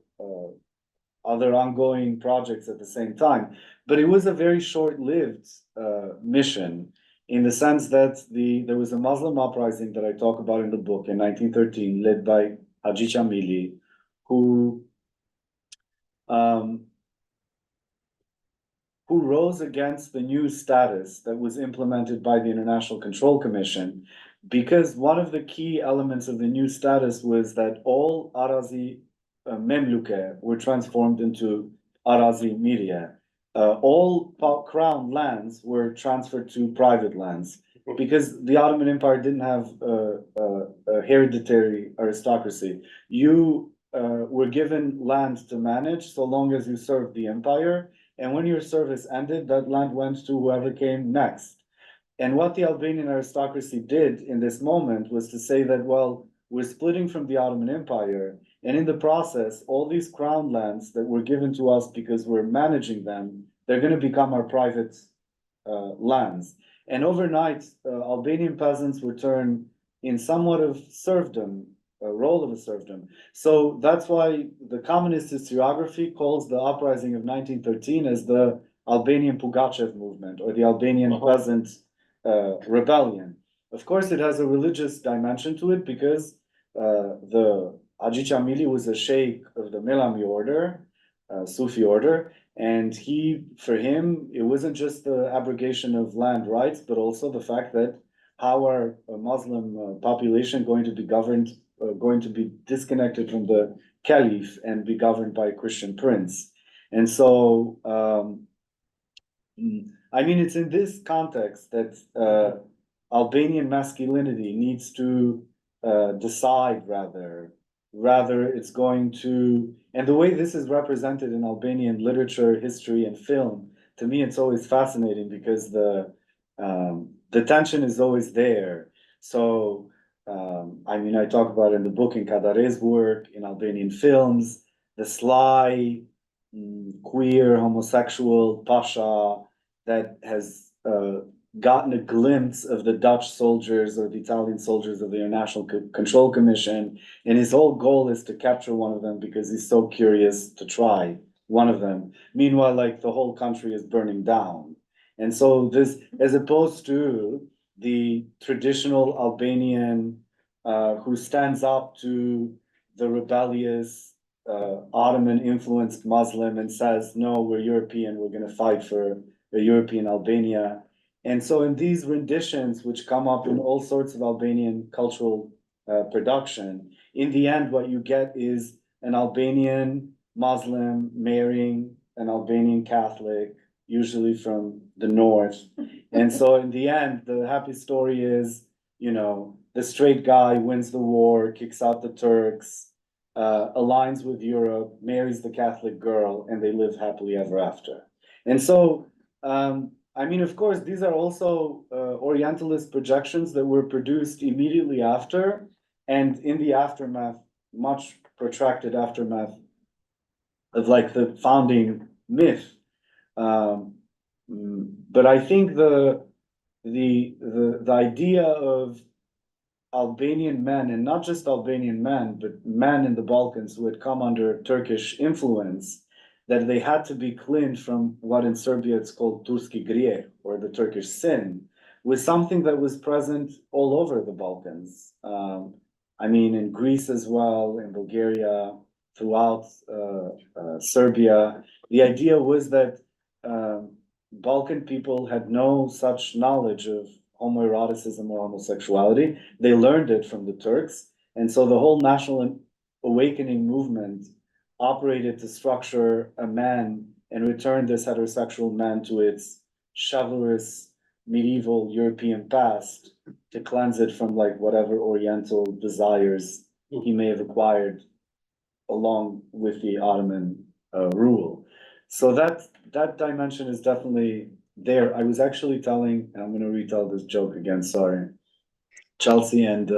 ongoing projects at the same time, but it was a very short-lived mission, in the sense that there was a Muslim uprising that I talk about in the book in 1913, led by Haji Chamili, who rose against the new status that was implemented by the International Control Commission, because one of the key elements of the new status was that all Arazi Memluke were transformed into Arazi Miria. All crown lands were transferred to private lands, because the Ottoman Empire didn't have a hereditary aristocracy. You were given land to manage so long as you served the empire, and when your service ended, that land went to whoever came next. And what the Albanian aristocracy did in this moment was to say that, well, we're splitting from the Ottoman Empire, and in the process, all these crown lands that were given to us because we're managing them, they're going to become our private lands. And overnight, Albanian peasants were turned in somewhat of serfdom, a role of a serfdom. So that's why the communist historiography calls the uprising of 1913 as the Albanian Pugachev movement, or the Albanian peasant rebellion. Of course, it has a religious dimension to it, because the Haji Chamili was a sheikh of the Melami order, Sufi order, and for him, it wasn't just the abrogation of land rights, but also the fact that how are a Muslim population going to be governed, going to be disconnected from the caliph and be governed by a Christian prince. And so, I mean, it's in this context that Albanian masculinity needs to decide rather it's going to, and the way this is represented in Albanian literature, history, and film, to me, it's always fascinating, because the tension is always there. So, I mean, I talk about in the book, in Kadare's work, in Albanian films, the sly, queer, homosexual pasha that has gotten a glimpse of the Dutch soldiers or the Italian soldiers of the International Control Commission, and his whole goal is to capture one of them because he's so curious to try one of them. Meanwhile, like, the whole country is burning down. And so this, as opposed to the traditional Albanian who stands up to the rebellious Ottoman influenced Muslim and says, no, we're European, we're gonna fight for a European Albania. And so in these renditions, which come up in all sorts of Albanian cultural production, in the end, what you get is an Albanian Muslim marrying an Albanian Catholic, usually from the north. And so in the end, the happy story is, you know, the straight guy wins the war, kicks out the Turks, aligns with Europe, marries the Catholic girl, and they live happily ever after. And so, I mean, of course, these are also Orientalist projections that were produced immediately after, and in the aftermath, much protracted aftermath of like the founding myth. But I think the idea of Albanian men, and not just Albanian men, but men in the Balkans who had come under Turkish influence, that they had to be cleansed from what in Serbia it's called Turski grijeh, or the Turkish sin, was something that was present all over the Balkans. I mean, in Greece as well, in Bulgaria, throughout Serbia. The idea was that Balkan people had no such knowledge of homoeroticism or homosexuality. They learned it from the Turks. And so the whole national awakening movement operated to structure a man and return this heterosexual man to its chivalrous medieval European past, to cleanse it from like whatever Oriental desires he may have acquired along with the Ottoman rule. So that dimension is definitely there. I was actually telling, and I'm gonna retell this joke again, sorry, Chelsea and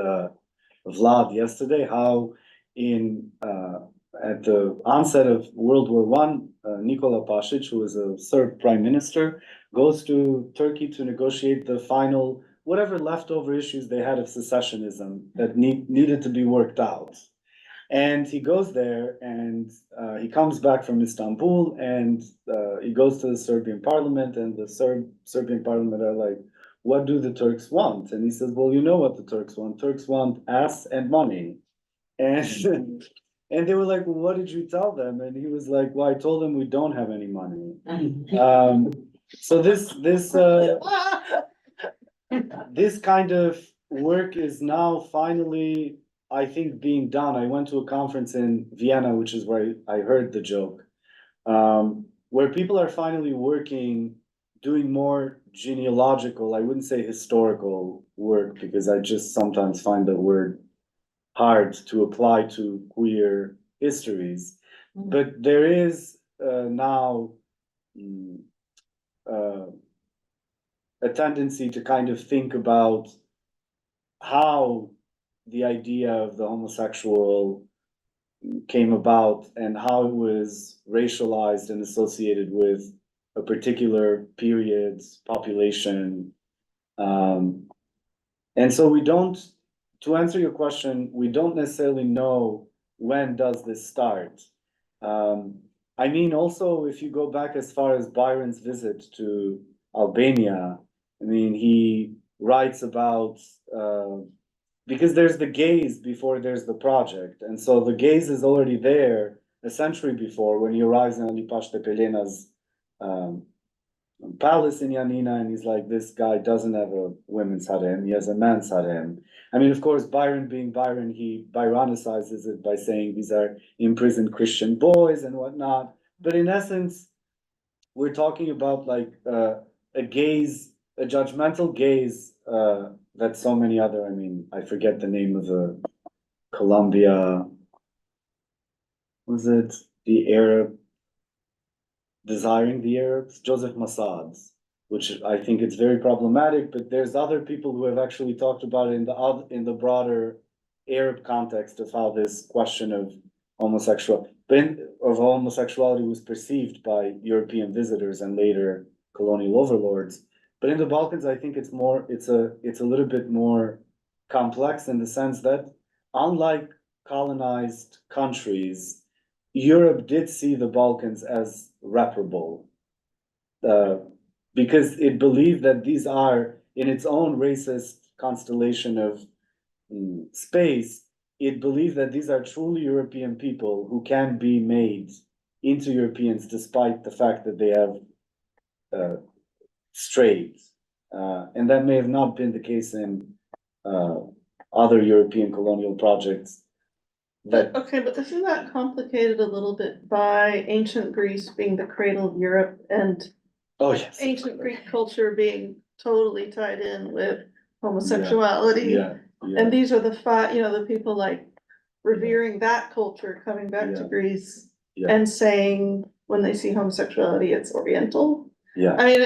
Vlad yesterday, how in at the onset of World War One, Nikola Pasic, who was a Serb prime minister, goes to Turkey to negotiate the final whatever leftover issues they had of secessionism that needed to be worked out. And he goes there and he comes back from Istanbul and he goes to the Serbian parliament, and the Serbian parliament are like, what do the Turks want? And he says, well, you know what the Turks want. Turks want ass and money. And and they were like, well, what did you tell them? And he was like, well, I told them we don't have any money. So this kind of work is now finally, I think, being done. I went to a conference in Vienna, which is where I heard the joke, where people are finally working, doing more genealogical, I wouldn't say historical work, because I just sometimes find the word hard to apply to queer histories. But there is now a tendency to kind of think about how the idea of the homosexual came about and how it was racialized and associated with a particular period's population. And so we don't, to answer your question, we don't necessarily know when does this start. I mean, also, if you go back as far as Byron's visit to Albania, I mean, he writes about, because there's the gaze before there's the project. And so the gaze is already there a century before, when he arrives in Ali Paşa Pelena's palace in Yanina, and he's like, this guy doesn't have a women's harem, he has a man's harem. I mean, of course, Byron being Byron, he Byronicizes it by saying these are imprisoned Christian boys and whatnot. But in essence, we're talking about like a gaze, a judgmental gaze that so many other, I mean, I forget the name of the Colombia, was it the Arab, Desiring the Arabs, Joseph Massad's, which I think it's very problematic, but there's other people who have actually talked about it in the broader Arab context of how this question of homosexuality was perceived by European visitors and later colonial overlords. But in the Balkans, I think it's a little bit more complex in the sense that, unlike colonized countries, Europe did see the Balkans as reparable, because it believed that these are, in its own racist constellation of space, it believed that these are truly European people who can be made into Europeans despite the fact that they have strayed. And that may have not been the case in other European colonial projects that, Okay, but isn't that complicated a little bit by ancient Greece being the cradle of Europe and oh, yes. ancient Greek culture being totally tied in with homosexuality? Yeah, yeah, And these are the the people like revering that culture, coming back to Yeah. Greece yeah, and saying when they see homosexuality, it's Oriental. yeah. I mean,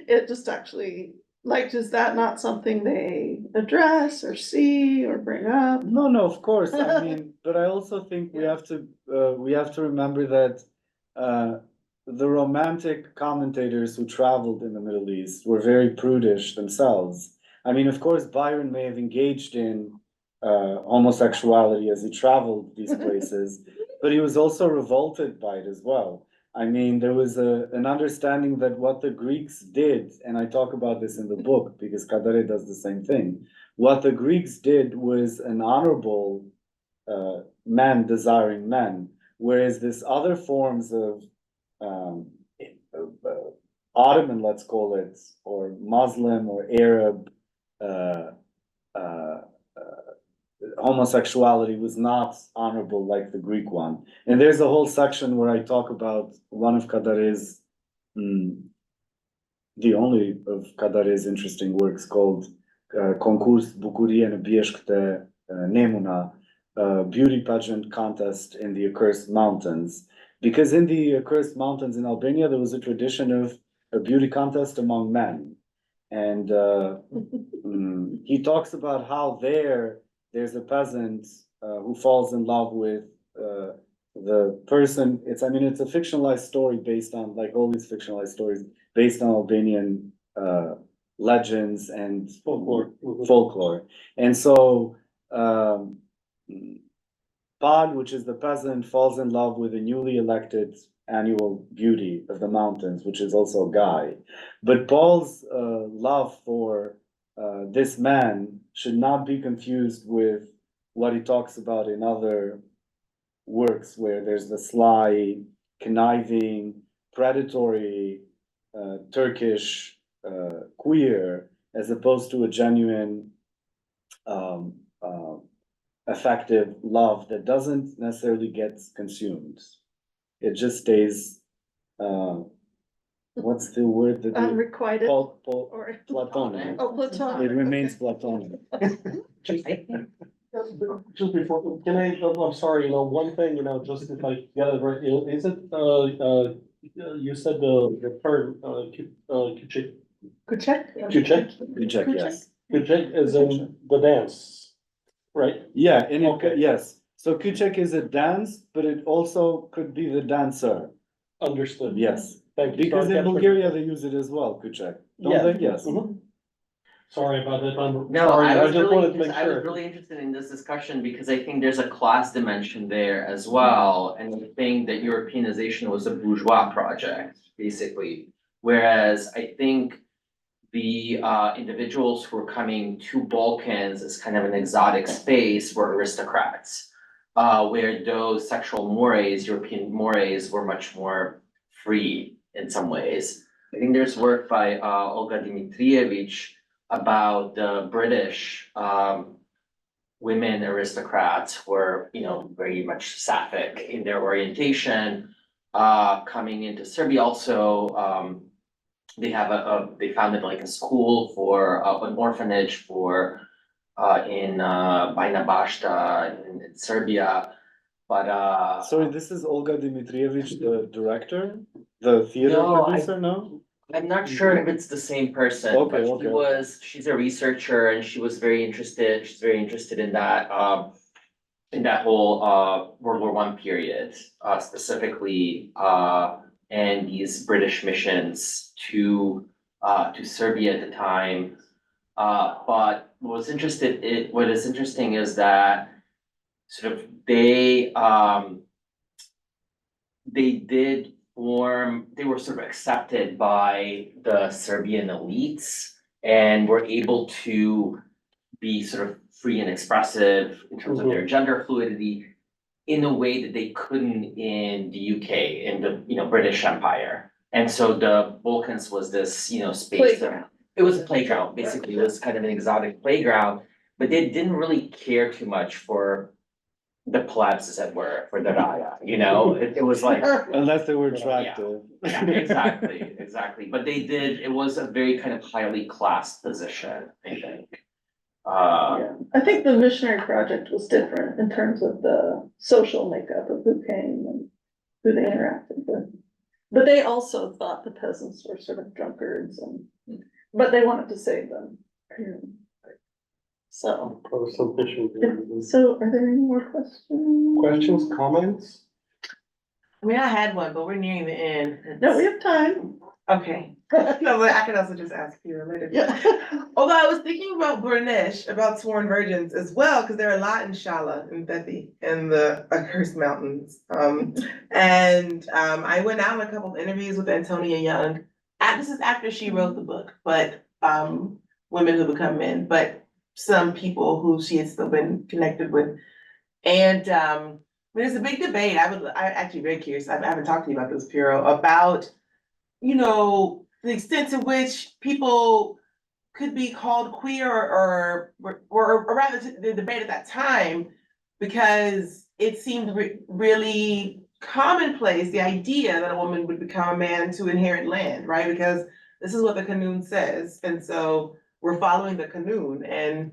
it just actually, like, is that not something they address or see or bring up? No, no, of course, I mean, but I also think we have to remember that, the romantic commentators who traveled in the Middle East were very prudish themselves. I mean, of course, Byron may have engaged in, homosexuality as he traveled these places, but he was also revolted by it as well. I mean, there was an understanding that what the Greeks did, and I talk about this in the book because Kadare does the same thing. What the Greeks did was an honorable, man desiring men, whereas this other forms of, um, Ottoman, let's call it, or Muslim or Arab, uh, uh, homosexuality was not honorable like the Greek one. And there's a whole section where I talk about one of Kadare's, the only of Kadare's interesting works called, Konkurs Bukurie në Bjeshkte Nemuna, beauty pageant contest in the Accursed Mountains. Because in the Accursed Mountains in Albania, there was a tradition of a beauty contest among men. And he talks about how there's a peasant, who falls in love with, the person. It's a fictionalized story based on, like all these fictionalized stories, based on Albanian, legends and folklore. And so, Pal, which is the peasant, falls in love with a newly elected annual beauty of the mountains, which is also a guy. But Paul's, love for, this man should not be confused with what he talks about in other works, where there's the sly, conniving, predatory, Turkish, queer, as opposed to a genuine, effective love that doesn't necessarily get consumed. It just stays, what's the word that Unrequited or platonic. oh, platonic. It remains platonic. Just before, can I, I'm sorry, one thing, just if I get it right, is it, you said the term, kuchek, Kuchek? Check, yes. kuchek is in the dance, right? Yeah, and Okay. yes, so kuchek is a dance, but it also could be the dancer, Understood. yes. Thank you. Because Sorry, in Bulgaria, they use it as well, kuchek, don't they? Yes. Mhm. Sorry about that, I'm No, sorry, I I was just wanted to really, make I was sure. really interested in this discussion because I think there's a class dimension there as well. And I think that Europeanization was a bourgeois project, basically. Whereas I think the individuals who were coming to Balkans as kind of an exotic space were aristocrats. Where those sexual mores, European mores, were much more free in some ways. I think there's work by Olga Dimitrievich about the British women aristocrats who were, very much sapphic in their orientation. Coming into Serbia also, they have they founded like a school for an orphanage for in Bajna Bašta in Serbia. But Sorry, this is Olga Dimitrievich, the director, the theater No, producer, no? I'm not sure if it's the same person, Okay, but okay. she's a researcher and she's very interested in that, whole, World War I period, specifically, and these British missions to Serbia at the time. But what is interesting is that sort of they were sort of accepted by the Serbian elites and were able to be sort of free and expressive in terms of their gender fluidity in a way that they couldn't in the UK, in the, British Empire. And so the Balkans was this, space that, it was a playground, basically, it was kind of an exotic playground, but they didn't really care too much for the plebs, as it were, for the Raya, you know, it was like. Unless they were attractive. Yeah, exactly, but they did, it was a very kind of highly classed position, I think. Yeah, I think the missionary project was different in terms of the social makeup of who came and who they interacted with. But they also thought the peasants were sort of drunkards but they wanted to save them. So, For some fishing. so are there any more questions? Questions, comments? I mean, I had one, but we're nearing the end. No, we have time. Okay. No, but I could also just ask you later. Yeah. Although I was thinking about Burnish, about sworn virgins as well, because there are a lot in Shala and Bethi in the accursed mountains. I went out on a couple of interviews with Antonia Young. This is after she wrote the book, but women who become men, but some people who she has still been connected with. And there's a big debate. I'm actually very curious. I haven't talked to you about this, Piro, about the extent to which people could be called queer or rather the debate at that time, because it seemed really commonplace, the idea that a woman would become a man to inherit land, right? Because this is what the Qanun says. And so we're following the Qanun,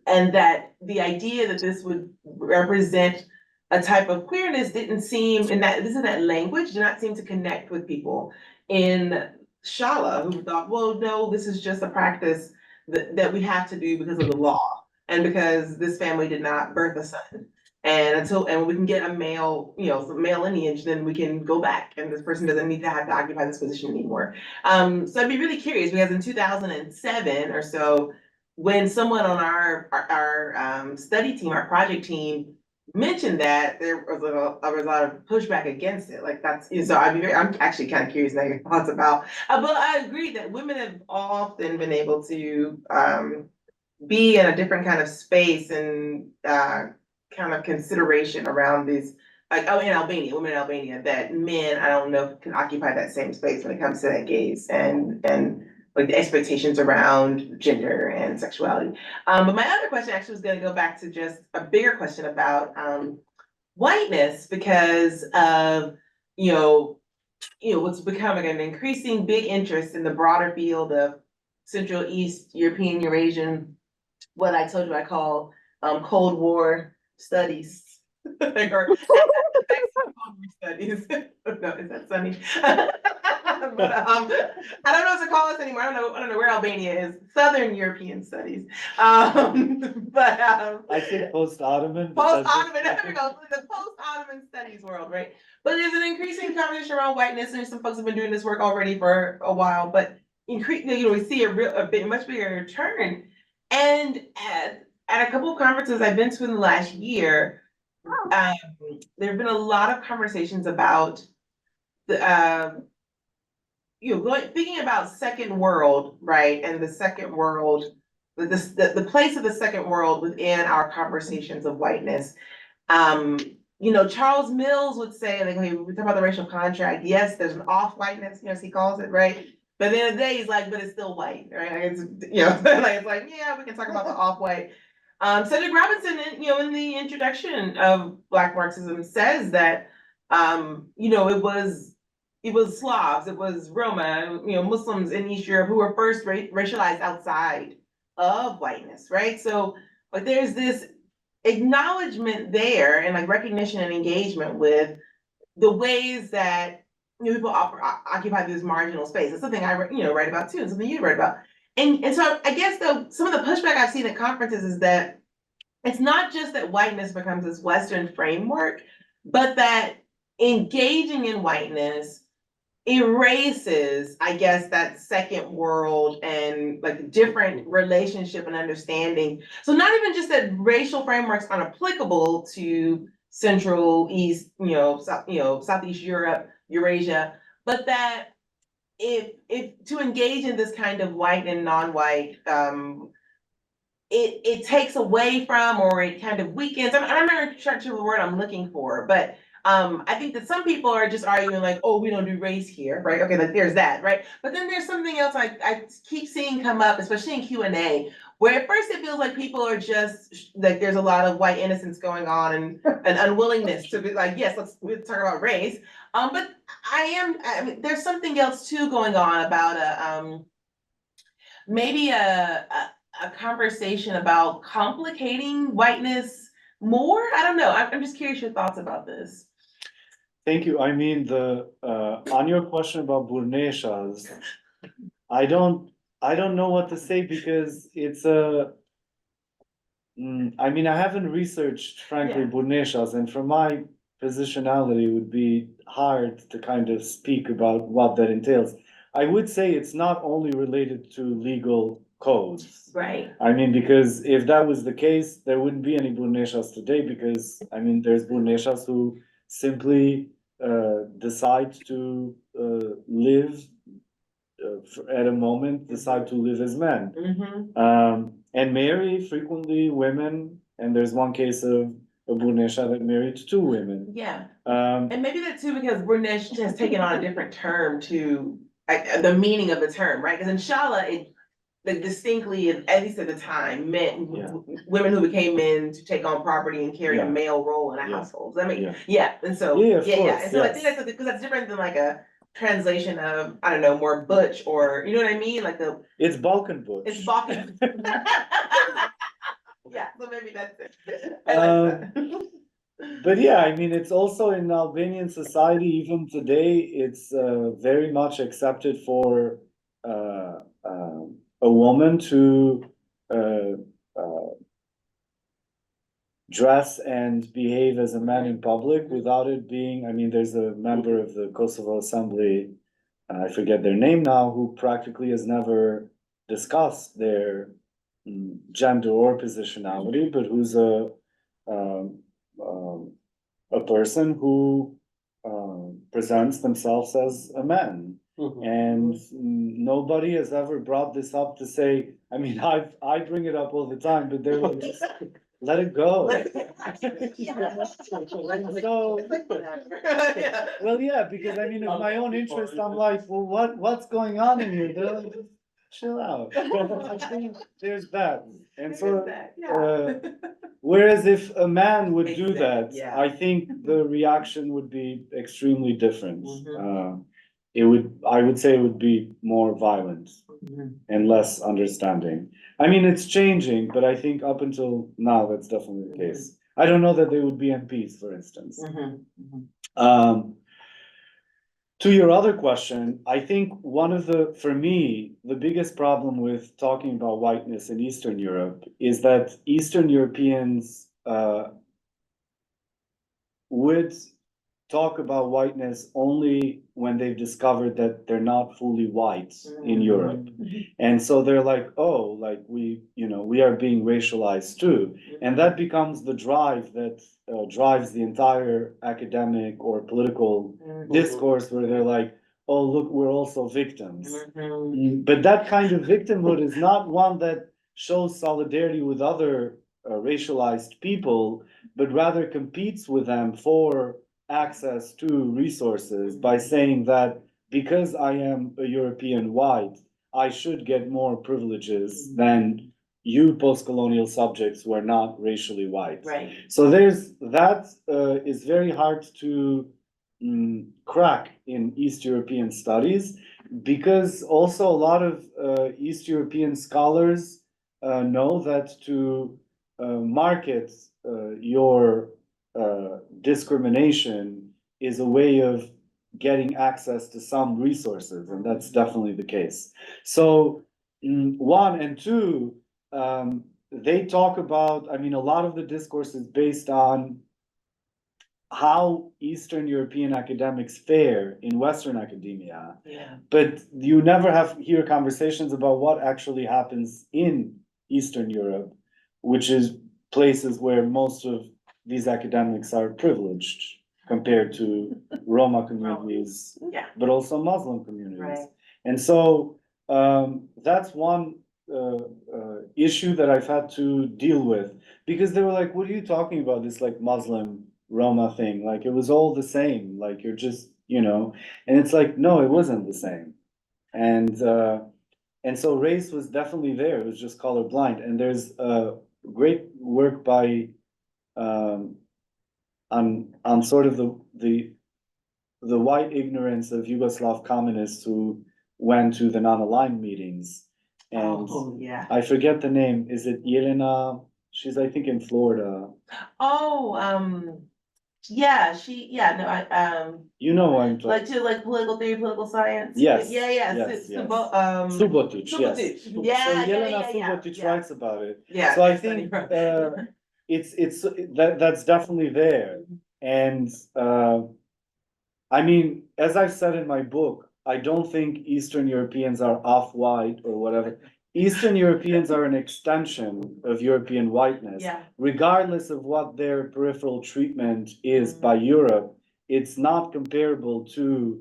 and that the idea that this would represent a type of queerness didn't seem, in that language did not seem to connect with people in Shala, who thought, well, no, this is just a practice that we have to do because of the law and because this family did not birth a son. And when we can get a male, male lineage, then we can go back and this person doesn't need to have to occupy this position anymore. So I'd be really curious, because in 2007 or so, when someone on our study team, our project team, mentioned that, there was a lot of pushback against it. Like so I'm actually kind of curious now your thoughts about, but I agree that women have often been able to be in a different kind of space and kind of consideration around these, like, in Albania, women in Albania, that men, I don't know, can occupy that same space when it comes to that gaze and like the expectations around gender and sexuality. But my other question actually was gonna go back to just a bigger question about whiteness, because of, what's becoming an increasing big interest in the broader field of Central East European Eurasian, what I told you I call Cold War studies. Or Cold War studies. No, is that sunny? But I don't know what to call this anymore. I don't know where Albania is. Southern European studies. But I think post-Ottoman. Post-Ottoman, there we go, the post-Ottoman studies world, right? But there's an increasing conversation around whiteness, and some folks have been doing this work already for a while, but increasingly, we see a much bigger turn. And at a couple of conferences I've been to in the last year, there have been a lot of conversations about the thinking about second world, right? And the second world, the place of the second world within our conversations of whiteness. Charles Mills would say, like, we talk about the racial contract. Yes, there's an off-whiteness, as he calls it, right? But at the end of the day, he's like, but it's still white, right? Like, it's like, yeah, we can talk about the off-white. Cedric Robinson, in the introduction of Black Marxism, says that, it was Slavs, it was Roma, Muslims in East Europe who were first racialized outside of whiteness, right? So, like, there's this acknowledgement there and like recognition and engagement with the ways that people occupy this marginal space. It's something I write about too, and something you write about. And so I guess some of the pushback I've seen at conferences is that it's not just that whiteness becomes this Western framework, but that engaging in whiteness erases, I guess, that second world and like the different relationship and understanding. So not even just that racial frameworks aren't applicable to Central East, Southeast Europe, Eurasia, but that if to engage in this kind of white and non-white, it takes away from, or it kind of weakens. I'm not sure the word I'm looking for, but I think that some people are just arguing like, oh, we don't do race here, right? Okay, like there's that, right? But then there's something else I keep seeing come up, especially in Q&A, where at first it feels like people are just, like there's a lot of white innocence going on and an unwillingness to be like, yes, let's talk about race. But I mean, there's something else too going on about maybe a conversation about complicating whiteness more. I don't know. I'm just curious your thoughts about this. Thank you. I mean, on your question about Burneshas, I don't know what to say because it's I mean, I haven't researched frankly Yeah. Burneshas, and from my positionality, it would be hard to kind of speak about what that entails. I would say it's not only related to legal codes. Right. I mean, because if that was the case, there wouldn't be any Burneshas today, because, I mean, there's Burneshas who simply decide to live at a moment, decide to live as men. Mm-hmm. And marry frequently women, and there's one case of a Burnesha that married two women. Yeah. Um, And maybe that too, because Burnesh has taken on a different term to the meaning of the term, right? Because inshallah, it like distinctly, at least at the time, meant Yeah. women who became men to take on property and carry a Yeah. male role in a Yeah. household. Does that make Yeah. yeah? And so Yeah, of yeah. course, And so I yes. think that's because that's different than like a translation of, I don't know, more butch, or you know what I mean? Like It's Balkan butch. it's Balkan. Yeah, so maybe that's it. I like that. But yeah, I mean, it's also in Albanian society, even today, it's very much accepted for a woman to uh, uh, dress and behave as a man in public without it being, I mean, there's a member of the Kosovo Assembly, I forget their name now, who practically has never discussed their gender or positionality, but who's um, um, a person who presents themselves as a man. And nobody has ever brought this up to say, I mean, I bring it up all the time, but they're like, just let it go. So, well, yeah, because I mean, of my own interest, I'm like, well, what's going on in here? They're like, chill out. I think there's that. And so, whereas if a man would do that, Yeah. I think the reaction would be extremely different. Mhm. I would say it would be more violent and less understanding. I mean, it's changing, but I think up until now, that's definitely the case. I don't know that they would be MPs, for instance. To your other question, I think for me, the biggest problem with talking about whiteness in Eastern Europe is that Eastern Europeans would talk about whiteness only when they've discovered that they're not fully white in Europe. And so they're like, oh, like we are being racialized too. And that becomes the drive that drives the entire academic or political discourse, where they're like, oh, look, we're also victims. But that kind of victimhood is not one that shows solidarity with other racialized people, but rather competes with them for access to resources by saying that because I am a European white, I should get more privileges than you post-colonial subjects who are not racially white. Right. So that is very hard to crack in East European studies, because also a lot of East European scholars know that to market your discrimination is a way of getting access to some resources, and that's definitely the case. So, one and two, they talk about, I mean, a lot of the discourse is based on how Eastern European academics fare in Western academia. Yeah. But you never hear conversations about what actually happens in Eastern Europe, which is places where most of these academics are privileged compared to Roma communities, Yeah. but also Muslim communities. Right. And so that's one issue that I've had to deal with, because they were like, what are you talking about, this like Muslim Roma thing, like it was all the same, like you're just, and it's like, no, it wasn't the same. And so race was definitely there, it was just colorblind, and there's great work by on sort of the white ignorance of Yugoslav communists who went to the non-aligned meetings. And Oh, yeah. I forget the name, is it Yelena? She's, I think, in Florida. Oh, yeah, no, You know what I'm talking. like political theory, political science. Yes, Yeah, yeah. yes, yes. Subotic, Subotic, yes. Subotic. Yeah, So yeah, Yelena yeah, yeah, Subotic yeah. writes about it. Yeah. So I that's funny. think it's that's definitely there. And I mean, as I've said in my book, I don't think Eastern Europeans are off-white or whatever. Eastern Europeans are an extension of European whiteness. Yeah. Regardless of what their peripheral treatment is by Europe, it's not comparable to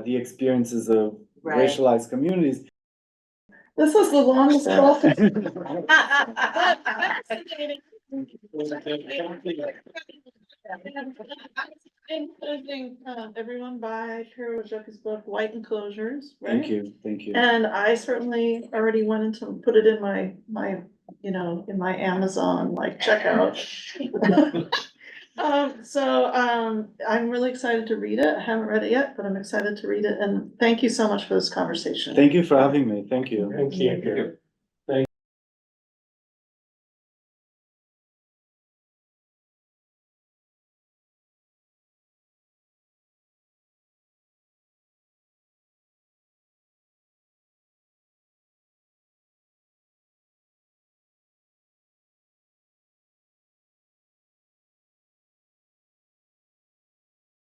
the experiences of Right. racialized communities. This is the longest talk. Encouraging everyone buy Piro Rexhepi's book, White Enclosures, right? Thank you, thank you. And I certainly already went into, put it in my, in my Amazon, like, checkout. I'm really excited to read it. I haven't read it yet, but I'm excited to read it, and thank you so much for this conversation. Thank you for having me, thank you. Thank you.